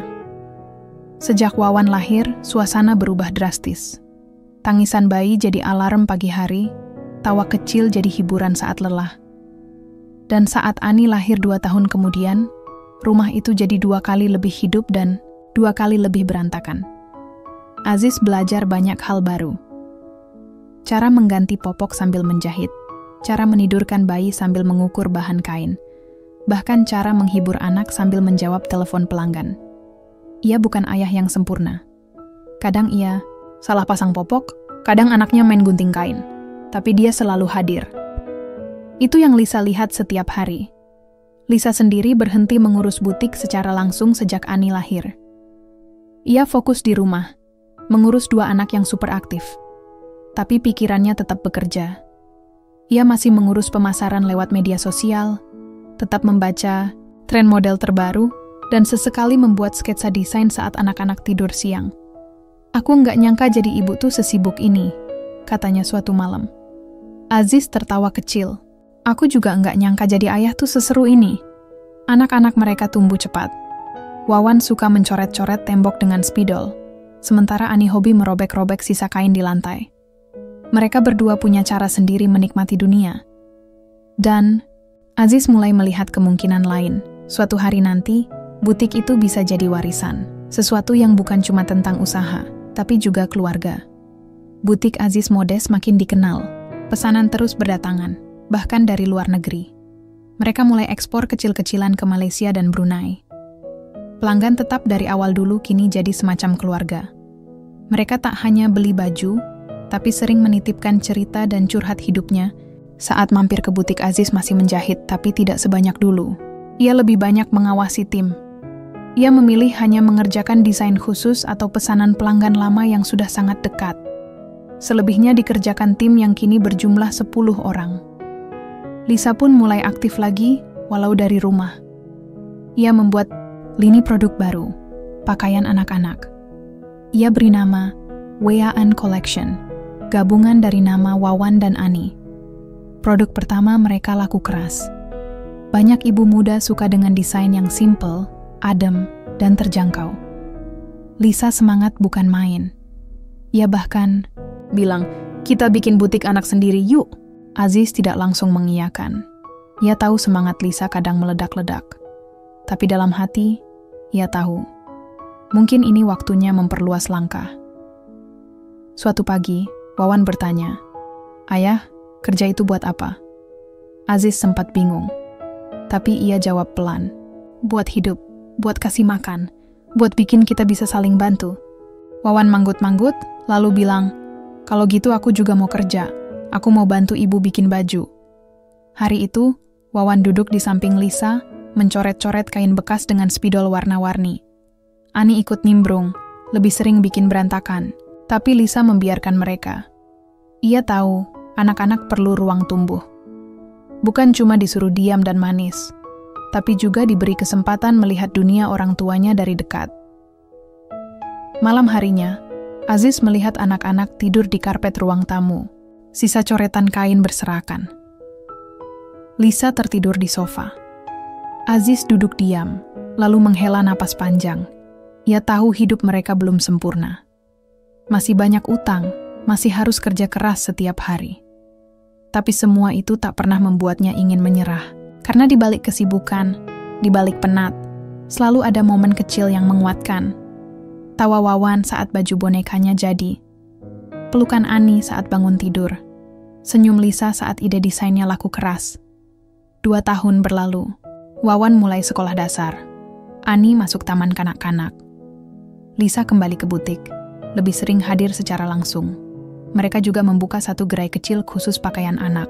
Sejak Wawan lahir, suasana berubah drastis. Tangisan bayi jadi alarm pagi hari, tawa kecil jadi hiburan saat lelah. Dan saat Ani lahir 2 tahun kemudian, rumah itu jadi 2 kali lebih hidup dan 2 kali lebih berantakan. Aziz belajar banyak hal baru. Cara mengganti popok sambil menjahit, cara menidurkan bayi sambil mengukur bahan kain, bahkan cara menghibur anak sambil menjawab telepon pelanggan. Ia bukan ayah yang sempurna. Kadang ia salah pasang popok, kadang anaknya main gunting kain, tapi dia selalu hadir. Itu yang Lisa lihat setiap hari. Lisa sendiri berhenti mengurus butik secara langsung sejak Ani lahir. Ia fokus di rumah, mengurus 2 anak yang super aktif. Tapi pikirannya tetap bekerja. Ia masih mengurus pemasaran lewat media sosial, tetap membaca tren model terbaru, dan sesekali membuat sketsa desain saat anak-anak tidur siang. Aku nggak nyangka jadi ibu tuh sesibuk ini, katanya suatu malam. Aziz tertawa kecil. Aku juga nggak nyangka jadi ayah tuh seseru ini. Anak-anak mereka tumbuh cepat. Wawan suka mencoret-coret tembok dengan spidol, sementara Ani hobi merobek-robek sisa kain di lantai. Mereka berdua punya cara sendiri menikmati dunia. Dan Aziz mulai melihat kemungkinan lain. Suatu hari nanti, butik itu bisa jadi warisan. Sesuatu yang bukan cuma tentang usaha, tapi juga keluarga. Butik Aziz Modes makin dikenal. Pesanan terus berdatangan, bahkan dari luar negeri. Mereka mulai ekspor kecil-kecilan ke Malaysia dan Brunei. Pelanggan tetap dari awal dulu kini jadi semacam keluarga. Mereka tak hanya beli baju, tapi sering menitipkan cerita dan curhat hidupnya. Saat mampir ke butik Aziz masih menjahit, tapi tidak sebanyak dulu. Ia lebih banyak mengawasi tim, Ia memilih hanya mengerjakan desain khusus atau pesanan pelanggan lama yang sudah sangat dekat. Selebihnya dikerjakan tim yang kini berjumlah 10 orang. Lisa pun mulai aktif lagi, walau dari rumah. Ia membuat lini produk baru, pakaian anak-anak. Ia beri nama Weaan Collection, gabungan dari nama Wawan dan Ani. Produk pertama mereka laku keras. Banyak ibu muda suka dengan desain yang simple, adem, dan terjangkau. Lisa semangat bukan main. Ia bahkan bilang, "Kita bikin butik anak sendiri yuk." Aziz tidak langsung mengiyakan. Ia tahu semangat Lisa kadang meledak-ledak. Tapi dalam hati, ia tahu, mungkin ini waktunya memperluas langkah. Suatu pagi, Wawan bertanya, "Ayah, kerja itu buat apa?" Aziz sempat bingung. Tapi ia jawab pelan, "Buat hidup. Buat kasih makan, buat bikin kita bisa saling bantu." Wawan manggut-manggut, lalu bilang, "Kalau gitu aku juga mau kerja. Aku mau bantu ibu bikin baju." Hari itu, Wawan duduk di samping Lisa, mencoret-coret kain bekas dengan spidol warna-warni. Ani ikut nimbrung, lebih sering bikin berantakan, tapi Lisa membiarkan mereka. Ia tahu, anak-anak perlu ruang tumbuh. Bukan cuma disuruh diam dan manis, tapi juga diberi kesempatan melihat dunia orang tuanya dari dekat. Malam harinya, Aziz melihat anak-anak tidur di karpet ruang tamu, sisa coretan kain berserakan. Lisa tertidur di sofa. Aziz duduk diam, lalu menghela napas panjang. Ia tahu hidup mereka belum sempurna. Masih banyak utang, masih harus kerja keras setiap hari. Tapi semua itu tak pernah membuatnya ingin menyerah. Karena di balik kesibukan, di balik penat, selalu ada momen kecil yang menguatkan. Tawa Wawan saat baju bonekanya jadi. Pelukan Ani saat bangun tidur. Senyum Lisa saat ide desainnya laku keras. 2 tahun berlalu. Wawan mulai sekolah dasar. Ani masuk taman kanak-kanak. Lisa kembali ke butik, lebih sering hadir secara langsung. Mereka juga membuka satu gerai kecil khusus pakaian anak,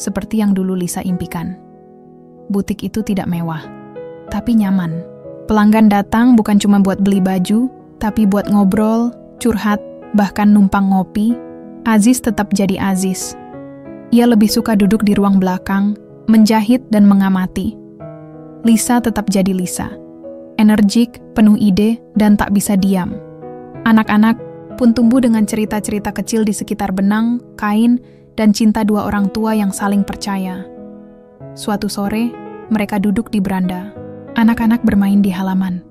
seperti yang dulu Lisa impikan. Butik itu tidak mewah, tapi nyaman. Pelanggan datang bukan cuma buat beli baju, tapi buat ngobrol, curhat, bahkan numpang ngopi. Aziz tetap jadi Aziz. Ia lebih suka duduk di ruang belakang, menjahit dan mengamati. Lisa tetap jadi Lisa. Energik, penuh ide, dan tak bisa diam. Anak-anak pun tumbuh dengan cerita-cerita kecil di sekitar benang, kain, dan cinta 2 orang tua yang saling percaya. Suatu sore, mereka duduk di beranda. Anak-anak bermain di halaman.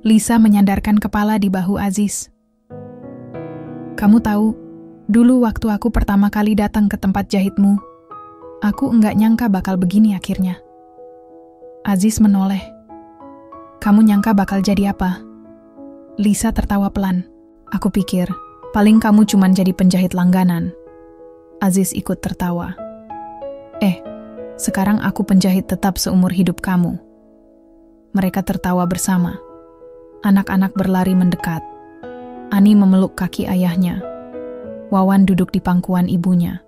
Lisa menyandarkan kepala di bahu Aziz. "Kamu tahu, dulu waktu aku pertama kali datang ke tempat jahitmu, aku enggak nyangka bakal begini akhirnya." Aziz menoleh. "Kamu nyangka bakal jadi apa?" Lisa tertawa pelan. "Aku pikir, paling kamu cuman jadi penjahit langganan." Aziz ikut tertawa. Sekarang aku penjahit tetap seumur hidup kamu." Mereka tertawa bersama. Anak-anak berlari mendekat. Ani memeluk kaki ayahnya. Wawan duduk di pangkuan ibunya.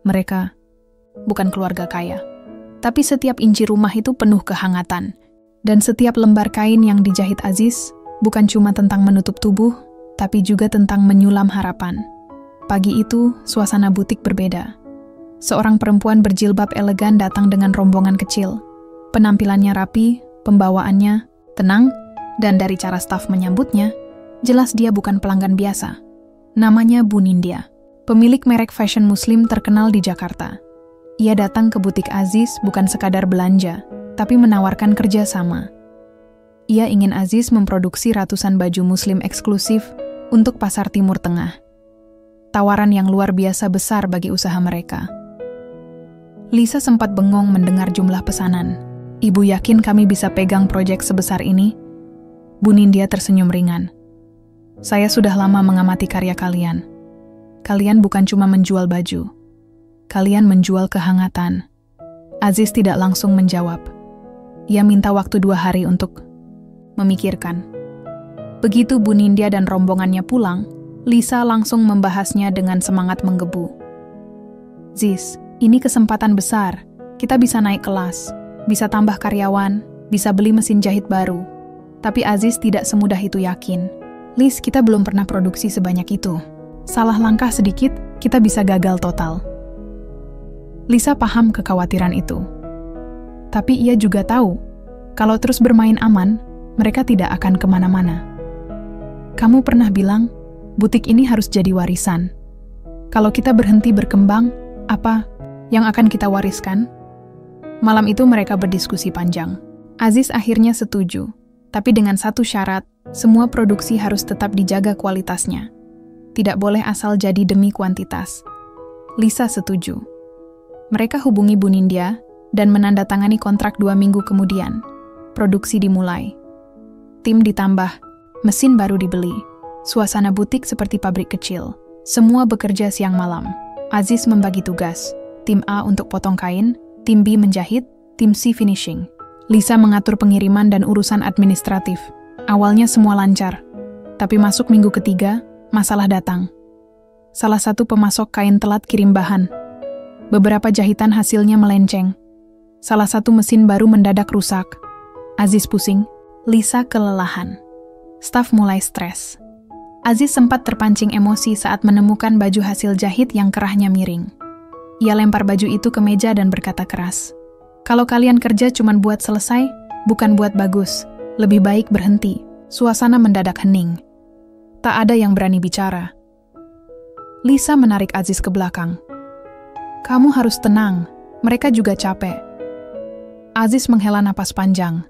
Mereka bukan keluarga kaya, tapi setiap inci rumah itu penuh kehangatan. Dan setiap lembar kain yang dijahit Aziz bukan cuma tentang menutup tubuh, tapi juga tentang menyulam harapan. Pagi itu, suasana butik berbeda. Seorang perempuan berjilbab elegan datang dengan rombongan kecil. Penampilannya rapi, pembawaannya tenang, dan dari cara staf menyambutnya, jelas dia bukan pelanggan biasa. Namanya Bu Nindya, pemilik merek fashion muslim terkenal di Jakarta. Ia datang ke butik Aziz bukan sekadar belanja, tapi menawarkan kerja sama. Ia ingin Aziz memproduksi ratusan baju muslim eksklusif untuk pasar Timur Tengah. Tawaran yang luar biasa besar bagi usaha mereka. Lisa sempat bengong mendengar jumlah pesanan. "Ibu yakin kami bisa pegang proyek sebesar ini?" Bu Nindya tersenyum ringan. "Saya sudah lama mengamati karya kalian. Kalian bukan cuma menjual baju. Kalian menjual kehangatan." Aziz tidak langsung menjawab. Ia minta waktu 2 hari untuk memikirkan. Begitu Bu Nindya dan rombongannya pulang, Lisa langsung membahasnya dengan semangat menggebu. "Ziz, ini kesempatan besar. Kita bisa naik kelas, bisa tambah karyawan, bisa beli mesin jahit baru. Tapi Aziz tidak semudah itu yakin. Liz, kita belum pernah produksi sebanyak itu. Salah langkah sedikit, kita bisa gagal total. Lisa paham kekhawatiran itu. Tapi ia juga tahu, kalau terus bermain aman, mereka tidak akan kemana-mana. Kamu pernah bilang, butik ini harus jadi warisan. Kalau kita berhenti berkembang, apa yang akan kita wariskan? Malam itu mereka berdiskusi panjang. Aziz akhirnya setuju, tapi dengan satu syarat, semua produksi harus tetap dijaga kualitasnya. Tidak boleh asal jadi demi kuantitas. Lisa setuju. Mereka hubungi Bu Nindya dan menandatangani kontrak 2 minggu kemudian. Produksi dimulai. Tim ditambah, mesin baru dibeli. Suasana butik seperti pabrik kecil. Semua bekerja siang malam. Aziz membagi tugas. Tim A untuk potong kain, tim B menjahit, tim C finishing. Lisa mengatur pengiriman dan urusan administratif. Awalnya semua lancar. Tapi masuk minggu ketiga, masalah datang. Salah satu pemasok kain telat kirim bahan. Beberapa jahitan hasilnya melenceng. Salah satu mesin baru mendadak rusak. Aziz pusing, Lisa kelelahan. Staf mulai stres. Aziz sempat terpancing emosi saat menemukan baju hasil jahit yang kerahnya miring. Ia lempar baju itu ke meja dan berkata keras, "Kalau kalian kerja cuma buat selesai, bukan buat bagus. Lebih baik berhenti." Suasana mendadak hening. Tak ada yang berani bicara. Lisa menarik Aziz ke belakang. "Kamu harus tenang, mereka juga capek." Aziz menghela napas panjang.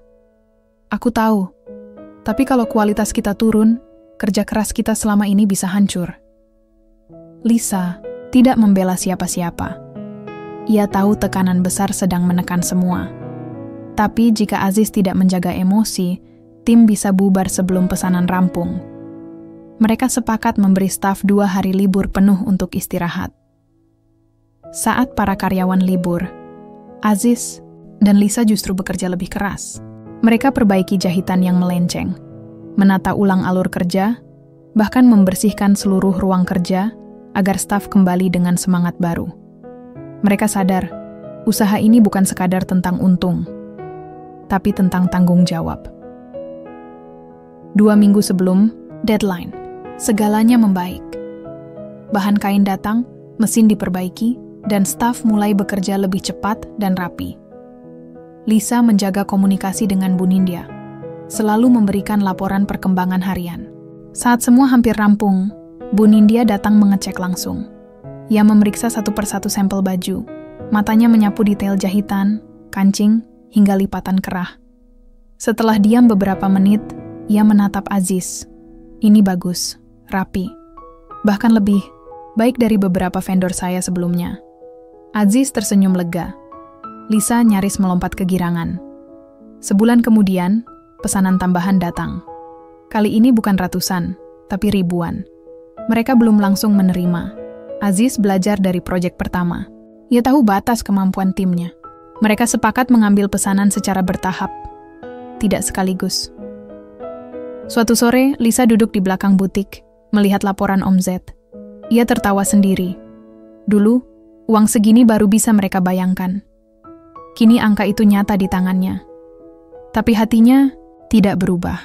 "Aku tahu, tapi kalau kualitas kita turun, kerja keras kita selama ini bisa hancur." Lisa tidak membela siapa-siapa. Ia tahu tekanan besar sedang menekan semua. Tapi jika Aziz tidak menjaga emosi, tim bisa bubar sebelum pesanan rampung. Mereka sepakat memberi staf 2 hari libur penuh untuk istirahat. Saat para karyawan libur, Aziz dan Lisa justru bekerja lebih keras. Mereka perbaiki jahitan yang melenceng, menata ulang alur kerja, bahkan membersihkan seluruh ruang kerja agar staf kembali dengan semangat baru. Mereka sadar, usaha ini bukan sekadar tentang untung, tapi tentang tanggung jawab. 2 minggu sebelum deadline, segalanya membaik. Bahan kain datang, mesin diperbaiki, dan staf mulai bekerja lebih cepat dan rapi. Lisa menjaga komunikasi dengan Bu Nindya, selalu memberikan laporan perkembangan harian. Saat semua hampir rampung, Bu Nindya datang mengecek langsung. Ia memeriksa satu persatu sampel baju, matanya menyapu detail jahitan, kancing, hingga lipatan kerah. Setelah diam beberapa menit, ia menatap Aziz. "Ini bagus, rapi. Bahkan lebih baik dari beberapa vendor saya sebelumnya." Aziz tersenyum lega. Lisa nyaris melompat kegirangan. Sebulan kemudian, pesanan tambahan datang. Kali ini bukan ratusan, tapi ribuan. Mereka belum langsung menerima. Aziz belajar dari proyek pertama. Ia tahu batas kemampuan timnya. Mereka sepakat mengambil pesanan secara bertahap, tidak sekaligus. Suatu sore, Lisa duduk di belakang butik, melihat laporan omzet. Ia tertawa sendiri. Dulu, uang segini baru bisa mereka bayangkan. Kini angka itu nyata di tangannya. Tapi hatinya tidak berubah.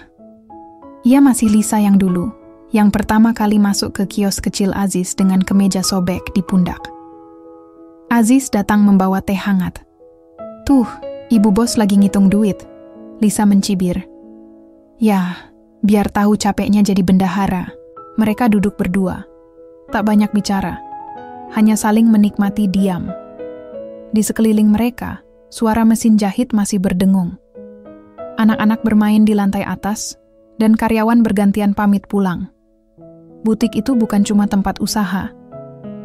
Ia masih Lisa yang dulu, yang pertama kali masuk ke kios kecil Aziz dengan kemeja sobek di pundak. Aziz datang membawa teh hangat. "Tuh, ibu bos lagi ngitung duit." Lisa mencibir. "Ya, biar tahu capeknya jadi bendahara." Mereka duduk berdua. Tak banyak bicara. Hanya saling menikmati diam. Di sekeliling mereka, suara mesin jahit masih berdengung. Anak-anak bermain di lantai atas, dan karyawan bergantian pamit pulang. Butik itu bukan cuma tempat usaha,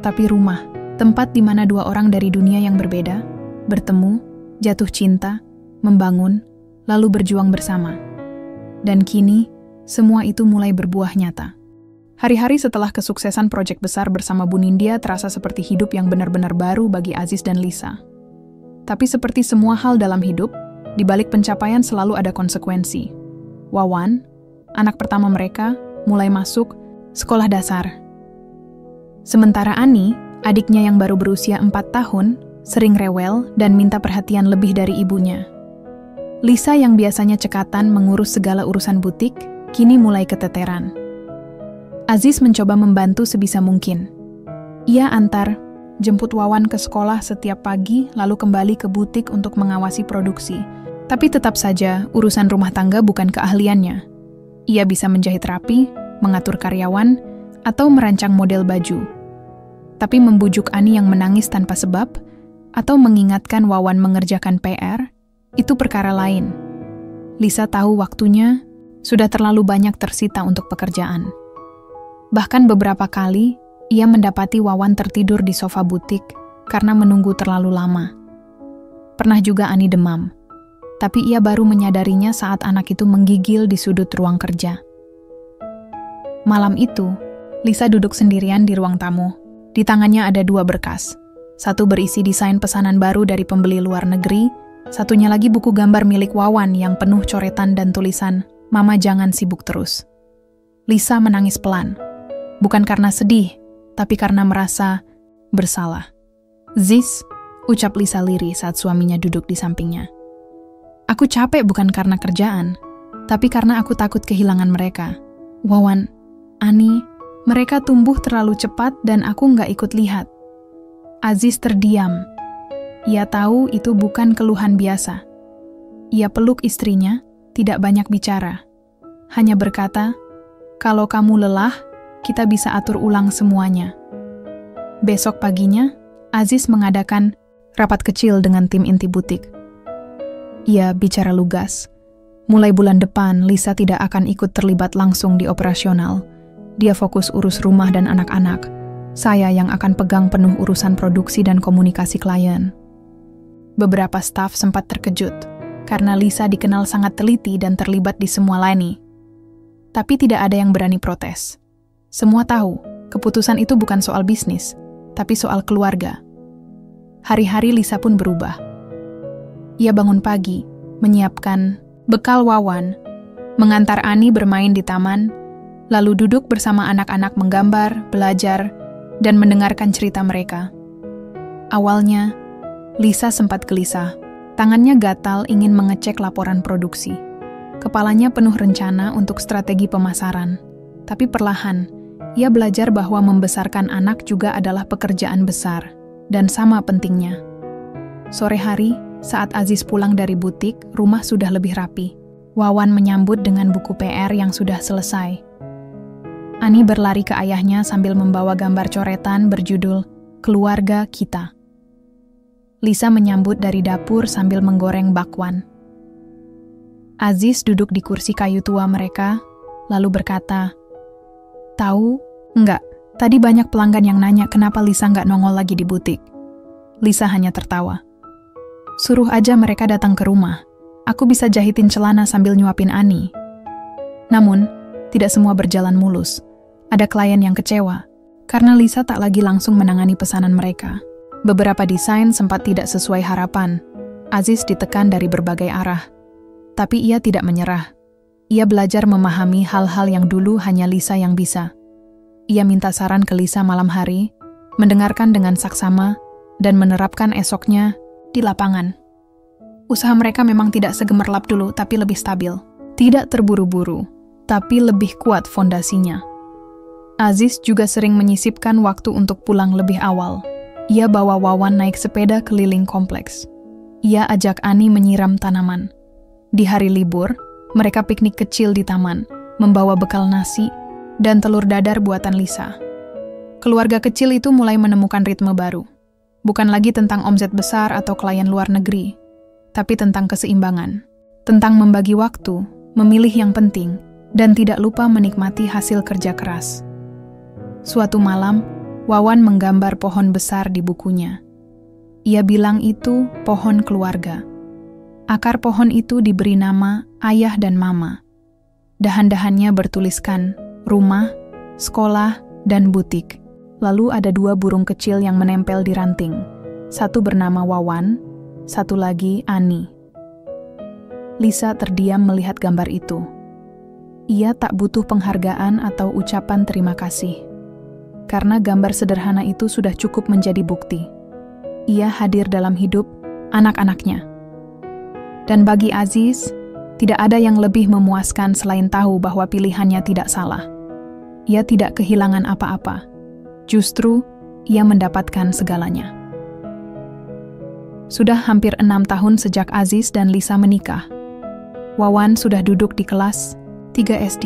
tapi rumah, tempat di mana 2 orang dari dunia yang berbeda, bertemu, jatuh cinta, membangun, lalu berjuang bersama. Dan kini, semua itu mulai berbuah nyata. Hari-hari setelah kesuksesan proyek besar bersama Bu Nindya terasa seperti hidup yang benar-benar baru bagi Aziz dan Lisa. Tapi seperti semua hal dalam hidup, di balik pencapaian selalu ada konsekuensi. Wawan, anak pertama mereka, mulai masuk sekolah dasar. Sementara Ani, adiknya yang baru berusia 4 tahun, sering rewel dan minta perhatian lebih dari ibunya. Lisa yang biasanya cekatan mengurus segala urusan butik, kini mulai keteteran. Aziz mencoba membantu sebisa mungkin. Ia antar, jemput Wawan ke sekolah setiap pagi, lalu kembali ke butik untuk mengawasi produksi. Tapi tetap saja, urusan rumah tangga bukan keahliannya. Ia bisa menjahit rapi, mengatur karyawan, atau merancang model baju. Tapi membujuk Ani yang menangis tanpa sebab, atau mengingatkan Wawan mengerjakan PR, itu perkara lain. Lisa tahu waktunya sudah terlalu banyak tersita untuk pekerjaan. Bahkan beberapa kali, ia mendapati Wawan tertidur di sofa butik karena menunggu terlalu lama. Pernah juga Ani demam, tapi ia baru menyadarinya saat anak itu menggigil di sudut ruang kerja. Malam itu, Lisa duduk sendirian di ruang tamu. Di tangannya ada 2 berkas. Satu berisi desain pesanan baru dari pembeli luar negeri, satunya lagi buku gambar milik Wawan yang penuh coretan dan tulisan, "Mama jangan sibuk terus." Lisa menangis pelan. Bukan karena sedih, tapi karena merasa bersalah. "Ziz," ucap Lisa lirih saat suaminya duduk di sampingnya. "Aku capek bukan karena kerjaan, tapi karena aku takut kehilangan mereka. Wawan, Ani, mereka tumbuh terlalu cepat dan aku nggak ikut lihat." Aziz terdiam. Ia tahu itu bukan keluhan biasa. Ia peluk istrinya, tidak banyak bicara. Hanya berkata, "Kalau kamu lelah, kita bisa atur ulang semuanya." Besok paginya, Aziz mengadakan rapat kecil dengan tim inti butik. Ia bicara lugas. Mulai bulan depan, Lisa tidak akan ikut terlibat langsung di operasional. Dia fokus urus rumah dan anak-anak. Saya yang akan pegang penuh urusan produksi dan komunikasi klien. Beberapa staf sempat terkejut, karena Lisa dikenal sangat teliti dan terlibat di semua lini. Tapi tidak ada yang berani protes. Semua tahu, keputusan itu bukan soal bisnis, tapi soal keluarga. Hari-hari Lisa pun berubah. Ia bangun pagi, menyiapkan bekal Wawan, mengantar Ani bermain di taman, lalu duduk bersama anak-anak menggambar, belajar, dan mendengarkan cerita mereka. Awalnya, Lisa sempat gelisah. Tangannya gatal ingin mengecek laporan produksi. Kepalanya penuh rencana untuk strategi pemasaran. Tapi perlahan, ia belajar bahwa membesarkan anak juga adalah pekerjaan besar, dan sama pentingnya. Sore hari, saat Aziz pulang dari butik, rumah sudah lebih rapi. Wawan menyambut dengan buku PR yang sudah selesai. Ani berlari ke ayahnya sambil membawa gambar coretan berjudul "Keluarga Kita". Lisa menyambut dari dapur sambil menggoreng bakwan. Aziz duduk di kursi kayu tua mereka, lalu berkata, "Tahu, enggak, tadi banyak pelanggan yang nanya kenapa Lisa nggak nongol lagi di butik." Lisa hanya tertawa. "Suruh aja mereka datang ke rumah. Aku bisa jahitin celana sambil nyuapin Ani." Namun, tidak semua berjalan mulus. Ada klien yang kecewa, karena Lisa tak lagi langsung menangani pesanan mereka. Beberapa desain sempat tidak sesuai harapan. Aziz ditekan dari berbagai arah. Tapi ia tidak menyerah. Ia belajar memahami hal-hal yang dulu hanya Lisa yang bisa. Ia minta saran ke Lisa malam hari, mendengarkan dengan saksama, dan menerapkan esoknya di lapangan. Usaha mereka memang tidak segemerlap dulu, tapi lebih stabil. Tidak terburu-buru, tapi lebih kuat fondasinya. Aziz juga sering menyisipkan waktu untuk pulang lebih awal. Ia bawa Wawan naik sepeda keliling kompleks. Ia ajak Ani menyiram tanaman. Di hari libur, mereka piknik kecil di taman, membawa bekal nasi dan telur dadar buatan Lisa. Keluarga kecil itu mulai menemukan ritme baru. Bukan lagi tentang omset besar atau klien luar negeri, tapi tentang keseimbangan. Tentang membagi waktu, memilih yang penting, dan tidak lupa menikmati hasil kerja keras. Suatu malam, Wawan menggambar pohon besar di bukunya. Ia bilang itu pohon keluarga. Akar pohon itu diberi nama ayah dan mama. Dahan-dahannya bertuliskan rumah, sekolah, dan butik. Lalu ada 2 burung kecil yang menempel di ranting. Satu bernama Wawan, satu lagi Ani. Lisa terdiam melihat gambar itu. Ia tak butuh penghargaan atau ucapan terima kasih. Karena gambar sederhana itu sudah cukup menjadi bukti. Ia hadir dalam hidup anak-anaknya. Dan bagi Aziz, tidak ada yang lebih memuaskan selain tahu bahwa pilihannya tidak salah. Ia tidak kehilangan apa-apa. Justru, ia mendapatkan segalanya. Sudah hampir 6 tahun sejak Aziz dan Lisa menikah. Wawan sudah duduk di kelas 3 SD,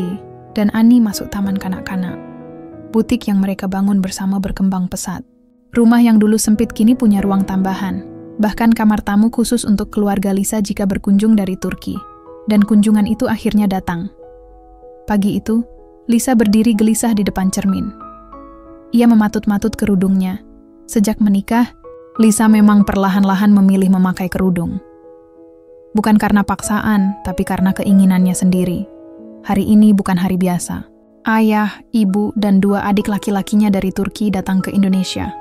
dan Ani masuk taman kanak-kanak. Butik yang mereka bangun bersama berkembang pesat. Rumah yang dulu sempit kini punya ruang tambahan, bahkan kamar tamu khusus untuk keluarga Lisa jika berkunjung dari Turki. Dan kunjungan itu akhirnya datang. Pagi itu, Lisa berdiri gelisah di depan cermin. Ia mematut-matut kerudungnya. Sejak menikah, Lisa memang perlahan-lahan memilih memakai kerudung. Bukan karena paksaan, tapi karena keinginannya sendiri. Hari ini bukan hari biasa. Ayah, ibu, dan 2 adik laki-lakinya dari Turki datang ke Indonesia.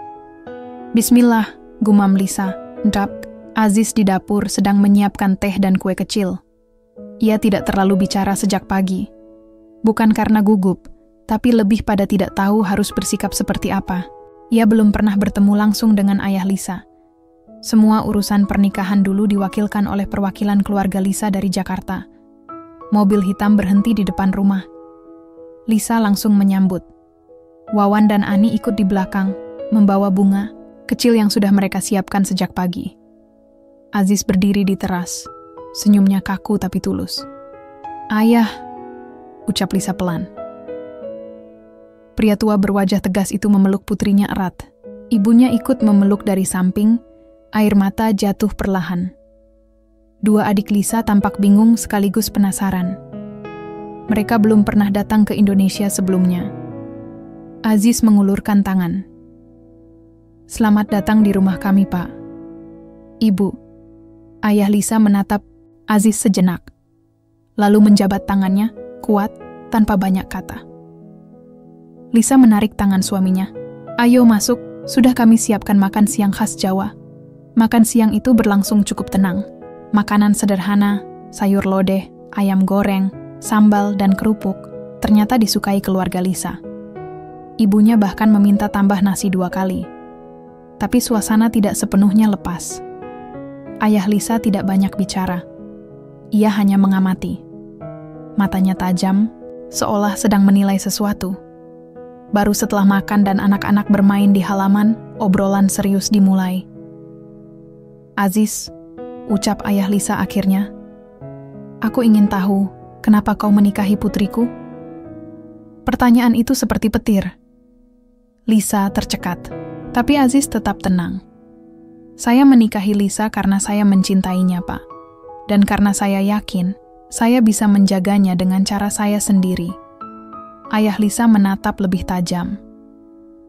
Bismillah, gumam Lisa. Ndap, Aziz di dapur sedang menyiapkan teh dan kue kecil. Ia tidak terlalu bicara sejak pagi. Bukan karena gugup, tapi lebih pada tidak tahu harus bersikap seperti apa. Ia belum pernah bertemu langsung dengan ayah Lisa. Semua urusan pernikahan dulu diwakilkan oleh perwakilan keluarga Lisa dari Jakarta. Mobil hitam berhenti di depan rumah. Lisa langsung menyambut. Wawan dan Ani ikut di belakang, membawa bunga kecil yang sudah mereka siapkan sejak pagi. Aziz berdiri di teras, senyumnya kaku tapi tulus. "Ayah," ucap Lisa pelan. Pria tua berwajah tegas itu memeluk putrinya erat. Ibunya ikut memeluk dari samping, air mata jatuh perlahan. 2 adik Lisa tampak bingung sekaligus penasaran. Mereka belum pernah datang ke Indonesia sebelumnya. Aziz mengulurkan tangan. "Selamat datang di rumah kami, Pak." "Ibu." Ayah Lisa menatap Aziz sejenak, lalu menjabat tangannya, kuat, tanpa banyak kata. Lisa menarik tangan suaminya. "Ayo masuk, sudah kami siapkan makan siang khas Jawa." Makan siang itu berlangsung cukup tenang. Makanan sederhana, sayur lodeh, ayam goreng, sambal, dan kerupuk ternyata disukai keluarga Lisa. Ibunya bahkan meminta tambah nasi 2 kali. Tapi suasana tidak sepenuhnya lepas. Ayah Lisa tidak banyak bicara. Ia hanya mengamati. Matanya tajam, seolah sedang menilai sesuatu. Baru setelah makan dan anak-anak bermain di halaman, obrolan serius dimulai. "Aziz," ucap ayah Lisa akhirnya, "aku ingin tahu, kenapa kau menikahi putriku?" Pertanyaan itu seperti petir. Lisa tercekat, tapi Aziz tetap tenang. "Saya menikahi Lisa karena saya mencintainya, Pak. Dan karena saya yakin, saya bisa menjaganya dengan cara saya sendiri." Ayah Lisa menatap lebih tajam.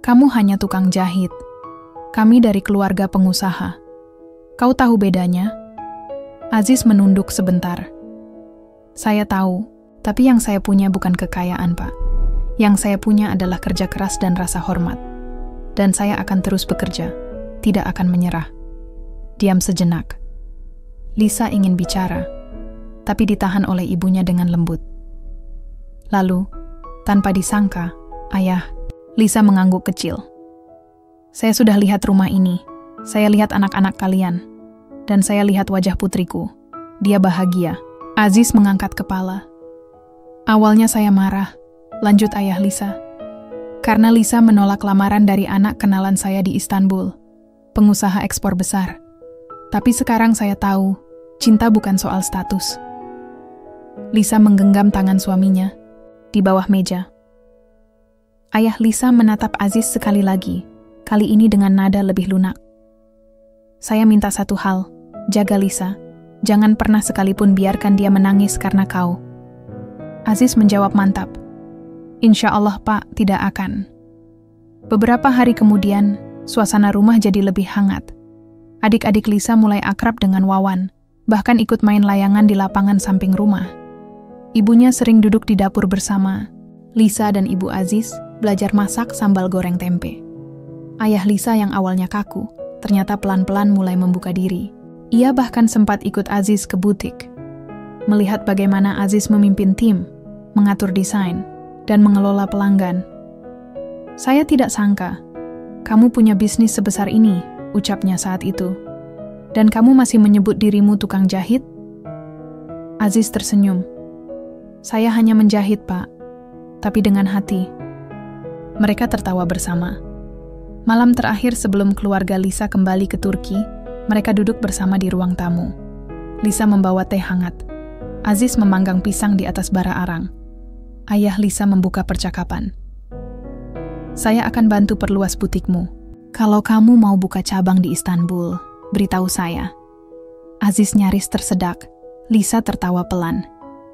"Kamu hanya tukang jahit. Kami dari keluarga pengusaha. Kau tahu bedanya?" Aziz menunduk sebentar. "Saya tahu, tapi yang saya punya bukan kekayaan, Pak. Yang saya punya adalah kerja keras dan rasa hormat. Dan saya akan terus bekerja, tidak akan menyerah." Diam sejenak. Lisa ingin bicara, tapi ditahan oleh ibunya dengan lembut. Lalu, tanpa disangka, ayah Lisa mengangguk kecil. "Saya sudah lihat rumah ini. Saya lihat anak-anak kalian. Dan saya lihat wajah putriku. Dia bahagia." Aziz mengangkat kepala. "Awalnya saya marah," lanjut ayah Lisa. "Karena Lisa menolak lamaran dari anak kenalan saya di Istanbul, pengusaha ekspor besar. Tapi sekarang saya tahu, cinta bukan soal status." Lisa menggenggam tangan suaminya di bawah meja. Ayah Lisa menatap Aziz sekali lagi, kali ini dengan nada lebih lunak. "Saya minta satu hal, jaga Lisa. Jangan pernah sekalipun biarkan dia menangis karena kau." Aziz menjawab mantap. "Insya Allah, Pak, tidak akan." Beberapa hari kemudian, suasana rumah jadi lebih hangat. Adik-adik Lisa mulai akrab dengan Wawan, bahkan ikut main layangan di lapangan samping rumah. Ibunya sering duduk di dapur bersama. Lisa dan Ibu Aziz belajar masak sambal goreng tempe. Ayah Lisa yang awalnya kaku, ternyata pelan-pelan mulai membuka diri. Ia bahkan sempat ikut Aziz ke butik. Melihat bagaimana Aziz memimpin tim, mengatur desain, dan mengelola pelanggan. "Saya tidak sangka, kamu punya bisnis sebesar ini," ucapnya saat itu. "Dan kamu masih menyebut dirimu tukang jahit?" Aziz tersenyum. Saya hanya menjahit, Pak, tapi dengan hati. Mereka tertawa bersama. Malam terakhir sebelum keluarga Lisa kembali ke Turki, mereka duduk bersama di ruang tamu. Lisa membawa teh hangat. Aziz memanggang pisang di atas bara arang. Ayah Lisa membuka percakapan. Saya akan bantu perluas butikmu. Kalau kamu mau buka cabang di Istanbul, beritahu saya. Aziz nyaris tersedak. Lisa tertawa pelan.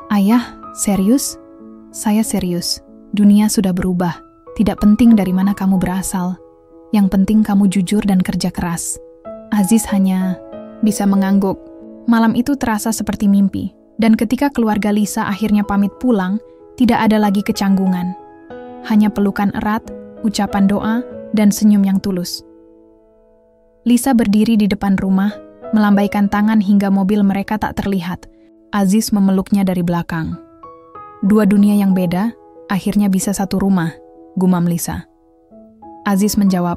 Ayah, serius? Saya serius. Dunia sudah berubah. Tidak penting dari mana kamu berasal. Yang penting kamu jujur dan kerja keras. Aziz hanya bisa mengangguk. Malam itu terasa seperti mimpi. Dan ketika keluarga Lisa akhirnya pamit pulang, tidak ada lagi kecanggungan. Hanya pelukan erat, ucapan doa, dan senyum yang tulus. Lisa berdiri di depan rumah, melambaikan tangan hingga mobil mereka tak terlihat. Aziz memeluknya dari belakang. Dua dunia yang beda, akhirnya bisa satu rumah, gumam Lisa. Aziz menjawab,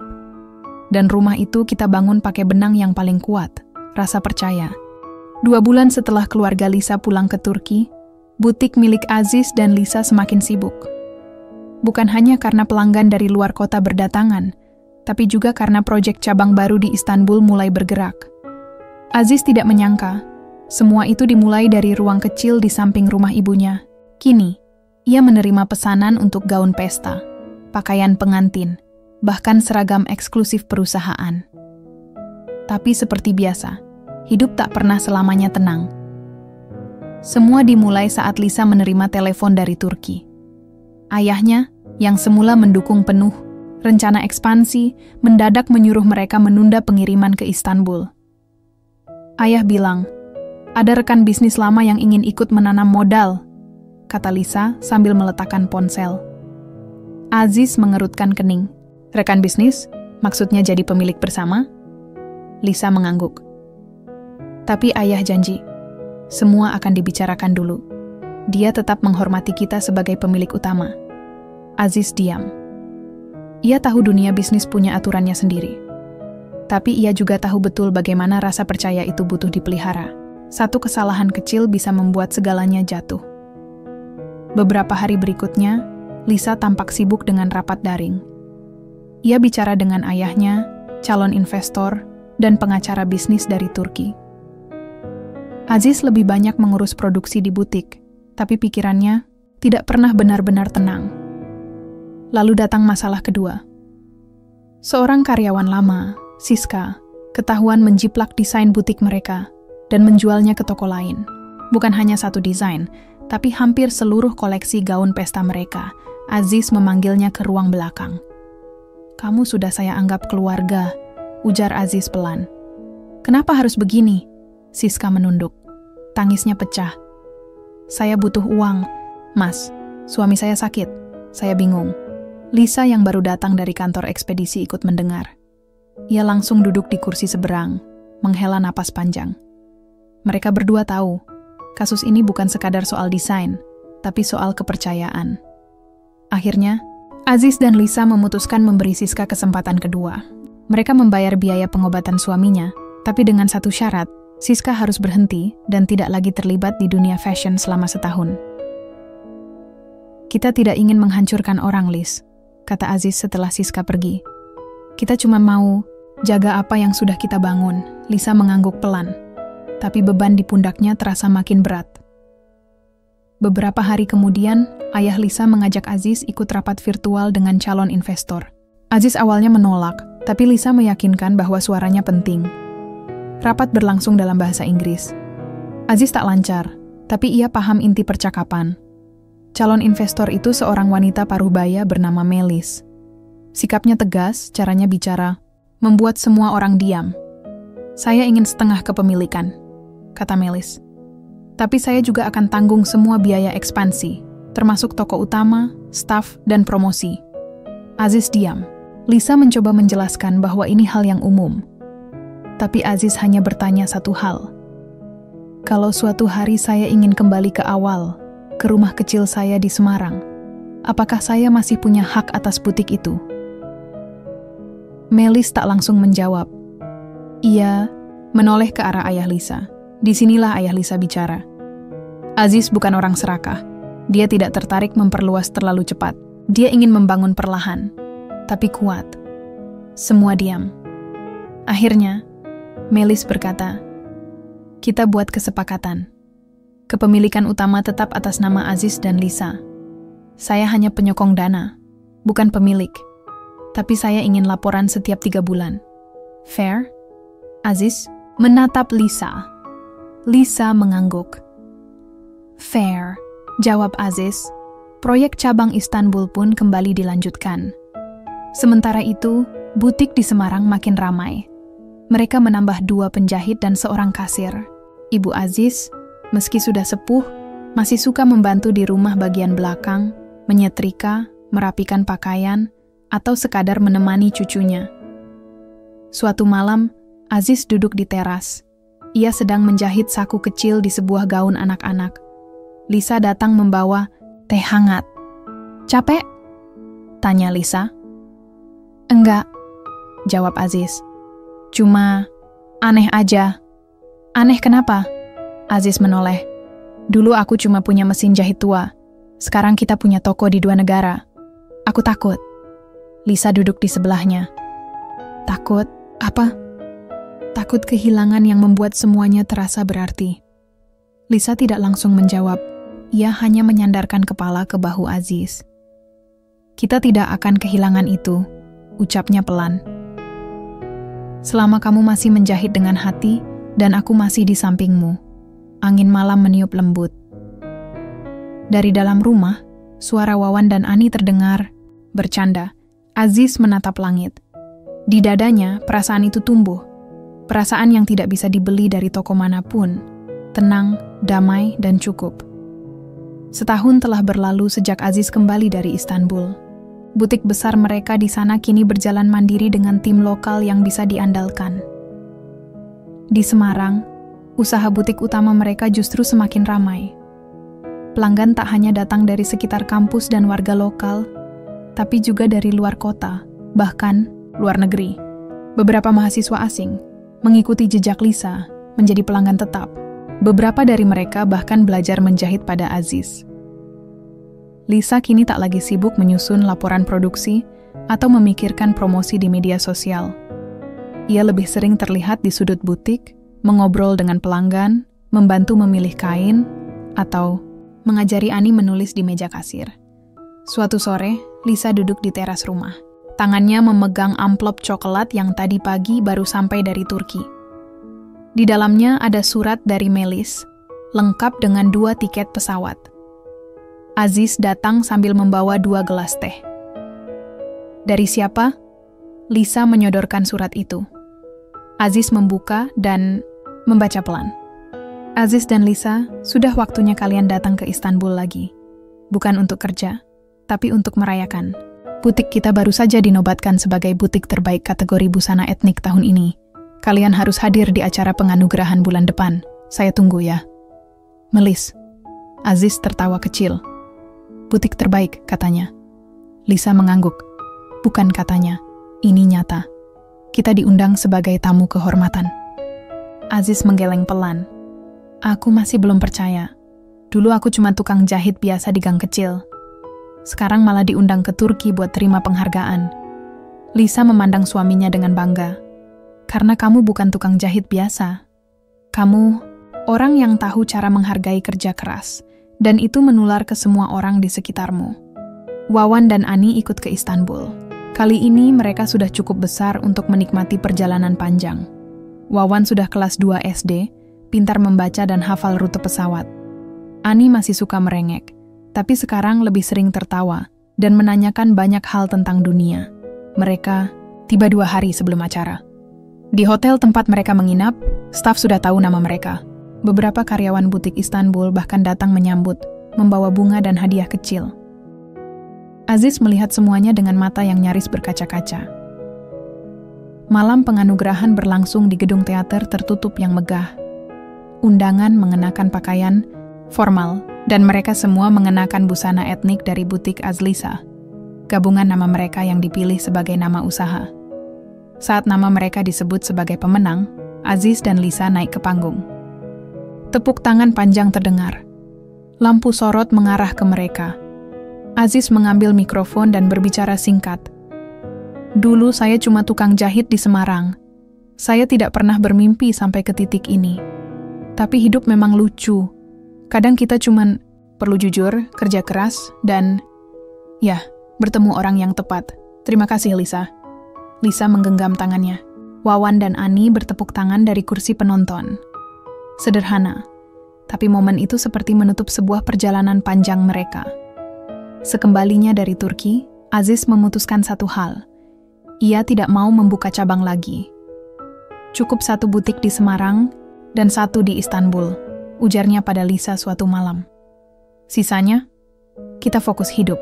dan rumah itu kita bangun pakai benang yang paling kuat, rasa percaya. 2 bulan setelah keluarga Lisa pulang ke Turki, butik milik Aziz dan Lisa semakin sibuk. Bukan hanya karena pelanggan dari luar kota berdatangan, tapi juga karena proyek cabang baru di Istanbul mulai bergerak. Aziz tidak menyangka, semua itu dimulai dari ruang kecil di samping rumah ibunya. Kini, ia menerima pesanan untuk gaun pesta, pakaian pengantin, bahkan seragam eksklusif perusahaan. Tapi seperti biasa, hidup tak pernah selamanya tenang. Semua dimulai saat Lisa menerima telepon dari Turki. Ayahnya, yang semula mendukung penuh rencana ekspansi, mendadak menyuruh mereka menunda pengiriman ke Istanbul. Ayah bilang, ada rekan bisnis lama yang ingin ikut menanam modal, kata Lisa sambil meletakkan ponsel. Aziz mengerutkan kening. Rekan bisnis? Maksudnya jadi pemilik bersama? Lisa mengangguk. Tapi ayah janji, semua akan dibicarakan dulu. Dia tetap menghormati kita sebagai pemilik utama. Aziz diam. Ia tahu dunia bisnis punya aturannya sendiri. Tapi ia juga tahu betul bagaimana rasa percaya itu butuh dipelihara. Satu kesalahan kecil bisa membuat segalanya jatuh. Beberapa hari berikutnya, Lisa tampak sibuk dengan rapat daring. Ia bicara dengan ayahnya, calon investor, dan pengacara bisnis dari Turki. Aziz lebih banyak mengurus produksi di butik, tapi pikirannya tidak pernah benar-benar tenang. Lalu datang masalah kedua. Seorang karyawan lama, Siska, ketahuan menjiplak desain butik mereka dan menjualnya ke toko lain. Bukan hanya satu desain, tapi hampir seluruh koleksi gaun pesta mereka. Aziz memanggilnya ke ruang belakang. Kamu sudah saya anggap keluarga, ujar Aziz pelan. Kenapa harus begini? Siska menunduk. Tangisnya pecah. Saya butuh uang, Mas. Suami saya sakit. Saya bingung. Lisa yang baru datang dari kantor ekspedisi ikut mendengar. Ia langsung duduk di kursi seberang, menghela napas panjang. Mereka berdua tahu, kasus ini bukan sekadar soal desain, tapi soal kepercayaan. Akhirnya, Aziz dan Lisa memutuskan memberi Siska kesempatan kedua. Mereka membayar biaya pengobatan suaminya, tapi dengan satu syarat, Siska harus berhenti dan tidak lagi terlibat di dunia fashion selama setahun. Kita tidak ingin menghancurkan orang, Liz, kata Aziz setelah Siska pergi. Kita cuma mau jaga apa yang sudah kita bangun. Lisa mengangguk pelan, tapi beban di pundaknya terasa makin berat. Beberapa hari kemudian, ayah Lisa mengajak Aziz ikut rapat virtual dengan calon investor. Aziz awalnya menolak, tapi Lisa meyakinkan bahwa suaranya penting. Rapat berlangsung dalam bahasa Inggris. Aziz tak lancar, tapi ia paham inti percakapan. Calon investor itu seorang wanita paruh baya bernama Melis. Sikapnya tegas, caranya bicara, membuat semua orang diam. Saya ingin setengah kepemilikan, kata Melis. Tapi saya juga akan tanggung semua biaya ekspansi, termasuk toko utama, staf, dan promosi. Aziz diam. Lisa mencoba menjelaskan bahwa ini hal yang umum. Tapi Aziz hanya bertanya satu hal. Kalau suatu hari saya ingin kembali ke awal, ke rumah kecil saya di Semarang, apakah saya masih punya hak atas butik itu? Melis tak langsung menjawab. Ia menoleh ke arah ayah Lisa. Disinilah ayah Lisa bicara. Aziz bukan orang serakah. Dia tidak tertarik memperluas terlalu cepat. Dia ingin membangun perlahan, tapi kuat. Semua diam. Akhirnya, Melis berkata, "Kita buat kesepakatan. Kepemilikan utama tetap atas nama Aziz dan Lisa. Saya hanya penyokong dana, bukan pemilik. Tapi saya ingin laporan setiap 3 bulan. Fair?" Aziz menatap Lisa. Lisa mengangguk. "Fair," jawab Aziz. Proyek cabang Istanbul pun kembali dilanjutkan. Sementara itu, butik di Semarang makin ramai. Mereka menambah 2 penjahit dan seorang kasir. Ibu Aziz, meski sudah sepuh, masih suka membantu di rumah bagian belakang, menyetrika, merapikan pakaian, atau sekadar menemani cucunya. Suatu malam, Aziz duduk di teras. Ia sedang menjahit saku kecil di sebuah gaun anak-anak. Lisa datang membawa teh hangat. "Capek?" tanya Lisa. "Enggak," jawab Aziz. "Cuma aneh aja." "Aneh kenapa?" Aziz menoleh. "Dulu aku cuma punya mesin jahit tua. Sekarang kita punya toko di 2 negara. Aku takut." Lisa duduk di sebelahnya. "Takut? Apa?" "Takut kehilangan yang membuat semuanya terasa berarti." Lisa tidak langsung menjawab. Ia hanya menyandarkan kepala ke bahu Aziz. "Kita tidak akan kehilangan itu," ucapnya pelan. "Selama kamu masih menjahit dengan hati, dan aku masih di sampingmu." Angin malam meniup lembut. Dari dalam rumah, suara Wawan dan Ani terdengar. Bercanda, Aziz menatap langit. Di dadanya, perasaan itu tumbuh. Perasaan yang tidak bisa dibeli dari toko manapun. Tenang, damai, dan cukup. Setahun telah berlalu sejak Aziz kembali dari Istanbul. Butik besar mereka di sana kini berjalan mandiri dengan tim lokal yang bisa diandalkan. Di Semarang, usaha butik utama mereka justru semakin ramai. Pelanggan tak hanya datang dari sekitar kampus dan warga lokal, tapi juga dari luar kota, bahkan luar negeri. Beberapa mahasiswa asing mengikuti jejak Lisa menjadi pelanggan tetap. Beberapa dari mereka bahkan belajar menjahit pada Aziz. Lisa kini tak lagi sibuk menyusun laporan produksi atau memikirkan promosi di media sosial. Ia lebih sering terlihat di sudut butik, mengobrol dengan pelanggan, membantu memilih kain, atau mengajari Ani menulis di meja kasir. Suatu sore, Lisa duduk di teras rumah. Tangannya memegang amplop coklat yang tadi pagi baru sampai dari Turki. Di dalamnya ada surat dari Melis, lengkap dengan 2 tiket pesawat. Aziz datang sambil membawa 2 gelas teh. "Dari siapa?" Lisa menyodorkan surat itu. Aziz membuka dan membaca pelan. "Aziz dan Lisa, sudah waktunya kalian datang ke Istanbul lagi. Bukan untuk kerja, tapi untuk merayakan. Butik kita baru saja dinobatkan sebagai butik terbaik kategori busana etnik tahun ini. Kalian harus hadir di acara penganugerahan bulan depan. Saya tunggu ya." "Melis." Aziz tertawa kecil. "Butik terbaik," katanya. Lisa mengangguk. "Bukan," katanya. "Ini nyata. Kita diundang sebagai tamu kehormatan." Aziz menggeleng pelan. "Aku masih belum percaya. Dulu aku cuma tukang jahit biasa di gang kecil. Sekarang malah diundang ke Turki buat terima penghargaan." Lisa memandang suaminya dengan bangga. "Karena kamu bukan tukang jahit biasa. Kamu orang yang tahu cara menghargai kerja keras, dan itu menular ke semua orang di sekitarmu." Wawan dan Ani ikut ke Istanbul. Kali ini mereka sudah cukup besar untuk menikmati perjalanan panjang. Wawan sudah kelas 2 SD, pintar membaca dan hafal rute pesawat. Ani masih suka merengek, tapi sekarang lebih sering tertawa dan menanyakan banyak hal tentang dunia. Mereka tiba 2 hari sebelum acara. Di hotel tempat mereka menginap, staf sudah tahu nama mereka. Beberapa karyawan butik Istanbul bahkan datang menyambut, membawa bunga dan hadiah kecil. Aziz melihat semuanya dengan mata yang nyaris berkaca-kaca. Malam penganugerahan berlangsung di gedung teater tertutup yang megah. Undangan mengenakan pakaian formal, dan mereka semua mengenakan busana etnik dari butik Azlisa, gabungan nama mereka yang dipilih sebagai nama usaha. Saat nama mereka disebut sebagai pemenang, Aziz dan Lisa naik ke panggung. Tepuk tangan panjang terdengar. Lampu sorot mengarah ke mereka. Aziz mengambil mikrofon dan berbicara singkat. Dulu saya cuma tukang jahit di Semarang. Saya tidak pernah bermimpi sampai ke titik ini. Tapi hidup memang lucu. Kadang kita cuman perlu jujur, kerja keras, dan ya, bertemu orang yang tepat. Terima kasih, Lisa. Lisa menggenggam tangannya. Wawan dan Ani bertepuk tangan dari kursi penonton. Sederhana, tapi momen itu seperti menutup sebuah perjalanan panjang mereka. Sekembalinya dari Turki, Aziz memutuskan satu hal. Ia tidak mau membuka cabang lagi. Cukup satu butik di Semarang dan satu di Istanbul, ujarnya pada Lisa suatu malam. Sisanya, kita fokus hidup.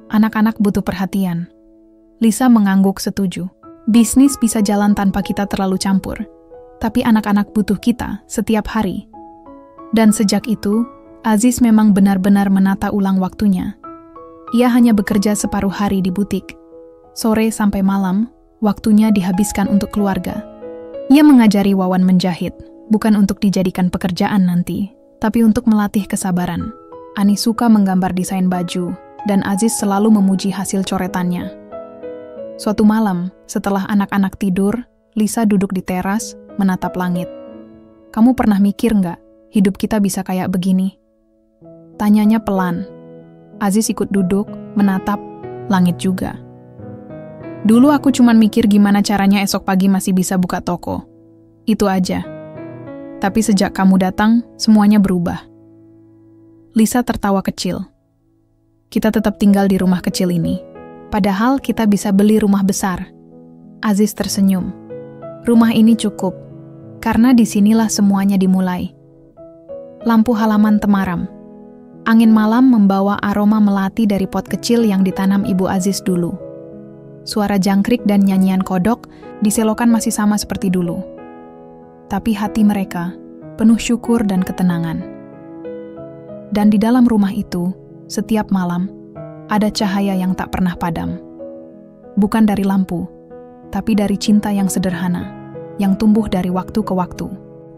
Anak-anak butuh perhatian. Lisa mengangguk setuju. Bisnis bisa jalan tanpa kita terlalu campur, tapi anak-anak butuh kita setiap hari. Dan sejak itu, Aziz memang benar-benar menata ulang waktunya. Ia hanya bekerja separuh hari di butik. Sore sampai malam, waktunya dihabiskan untuk keluarga. Ia mengajari Wawan menjahit, bukan untuk dijadikan pekerjaan nanti, tapi untuk melatih kesabaran. Ani suka menggambar desain baju, dan Aziz selalu memuji hasil coretannya. Suatu malam, setelah anak-anak tidur, Lisa duduk di teras, menatap langit. Kamu pernah mikir nggak, hidup kita bisa kayak begini? Tanyanya pelan. Aziz ikut duduk, menatap langit juga. Dulu aku cuman mikir gimana caranya esok pagi masih bisa buka toko. Itu aja. Tapi sejak kamu datang, semuanya berubah. Lisa tertawa kecil. Kita tetap tinggal di rumah kecil ini. Padahal kita bisa beli rumah besar. Aziz tersenyum. Rumah ini cukup, karena disinilah semuanya dimulai. Lampu halaman temaram. Angin malam membawa aroma melati dari pot kecil yang ditanam Ibu Aziz dulu. Suara jangkrik dan nyanyian kodok diselokan masih sama seperti dulu. Tapi hati mereka penuh syukur dan ketenangan. Dan di dalam rumah itu, setiap malam, ada cahaya yang tak pernah padam. Bukan dari lampu, tapi dari cinta yang sederhana, yang tumbuh dari waktu ke waktu,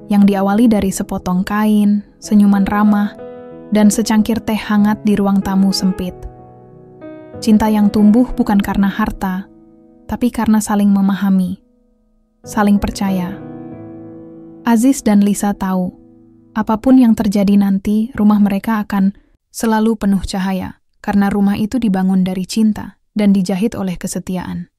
yang diawali dari sepotong kain, senyuman ramah, dan secangkir teh hangat di ruang tamu sempit. Cinta yang tumbuh bukan karena harta, tapi karena saling memahami, saling percaya. Aziz dan Lisa tahu, apapun yang terjadi nanti, rumah mereka akan selalu penuh cahaya, karena rumah itu dibangun dari cinta dan dijahit oleh kesetiaan.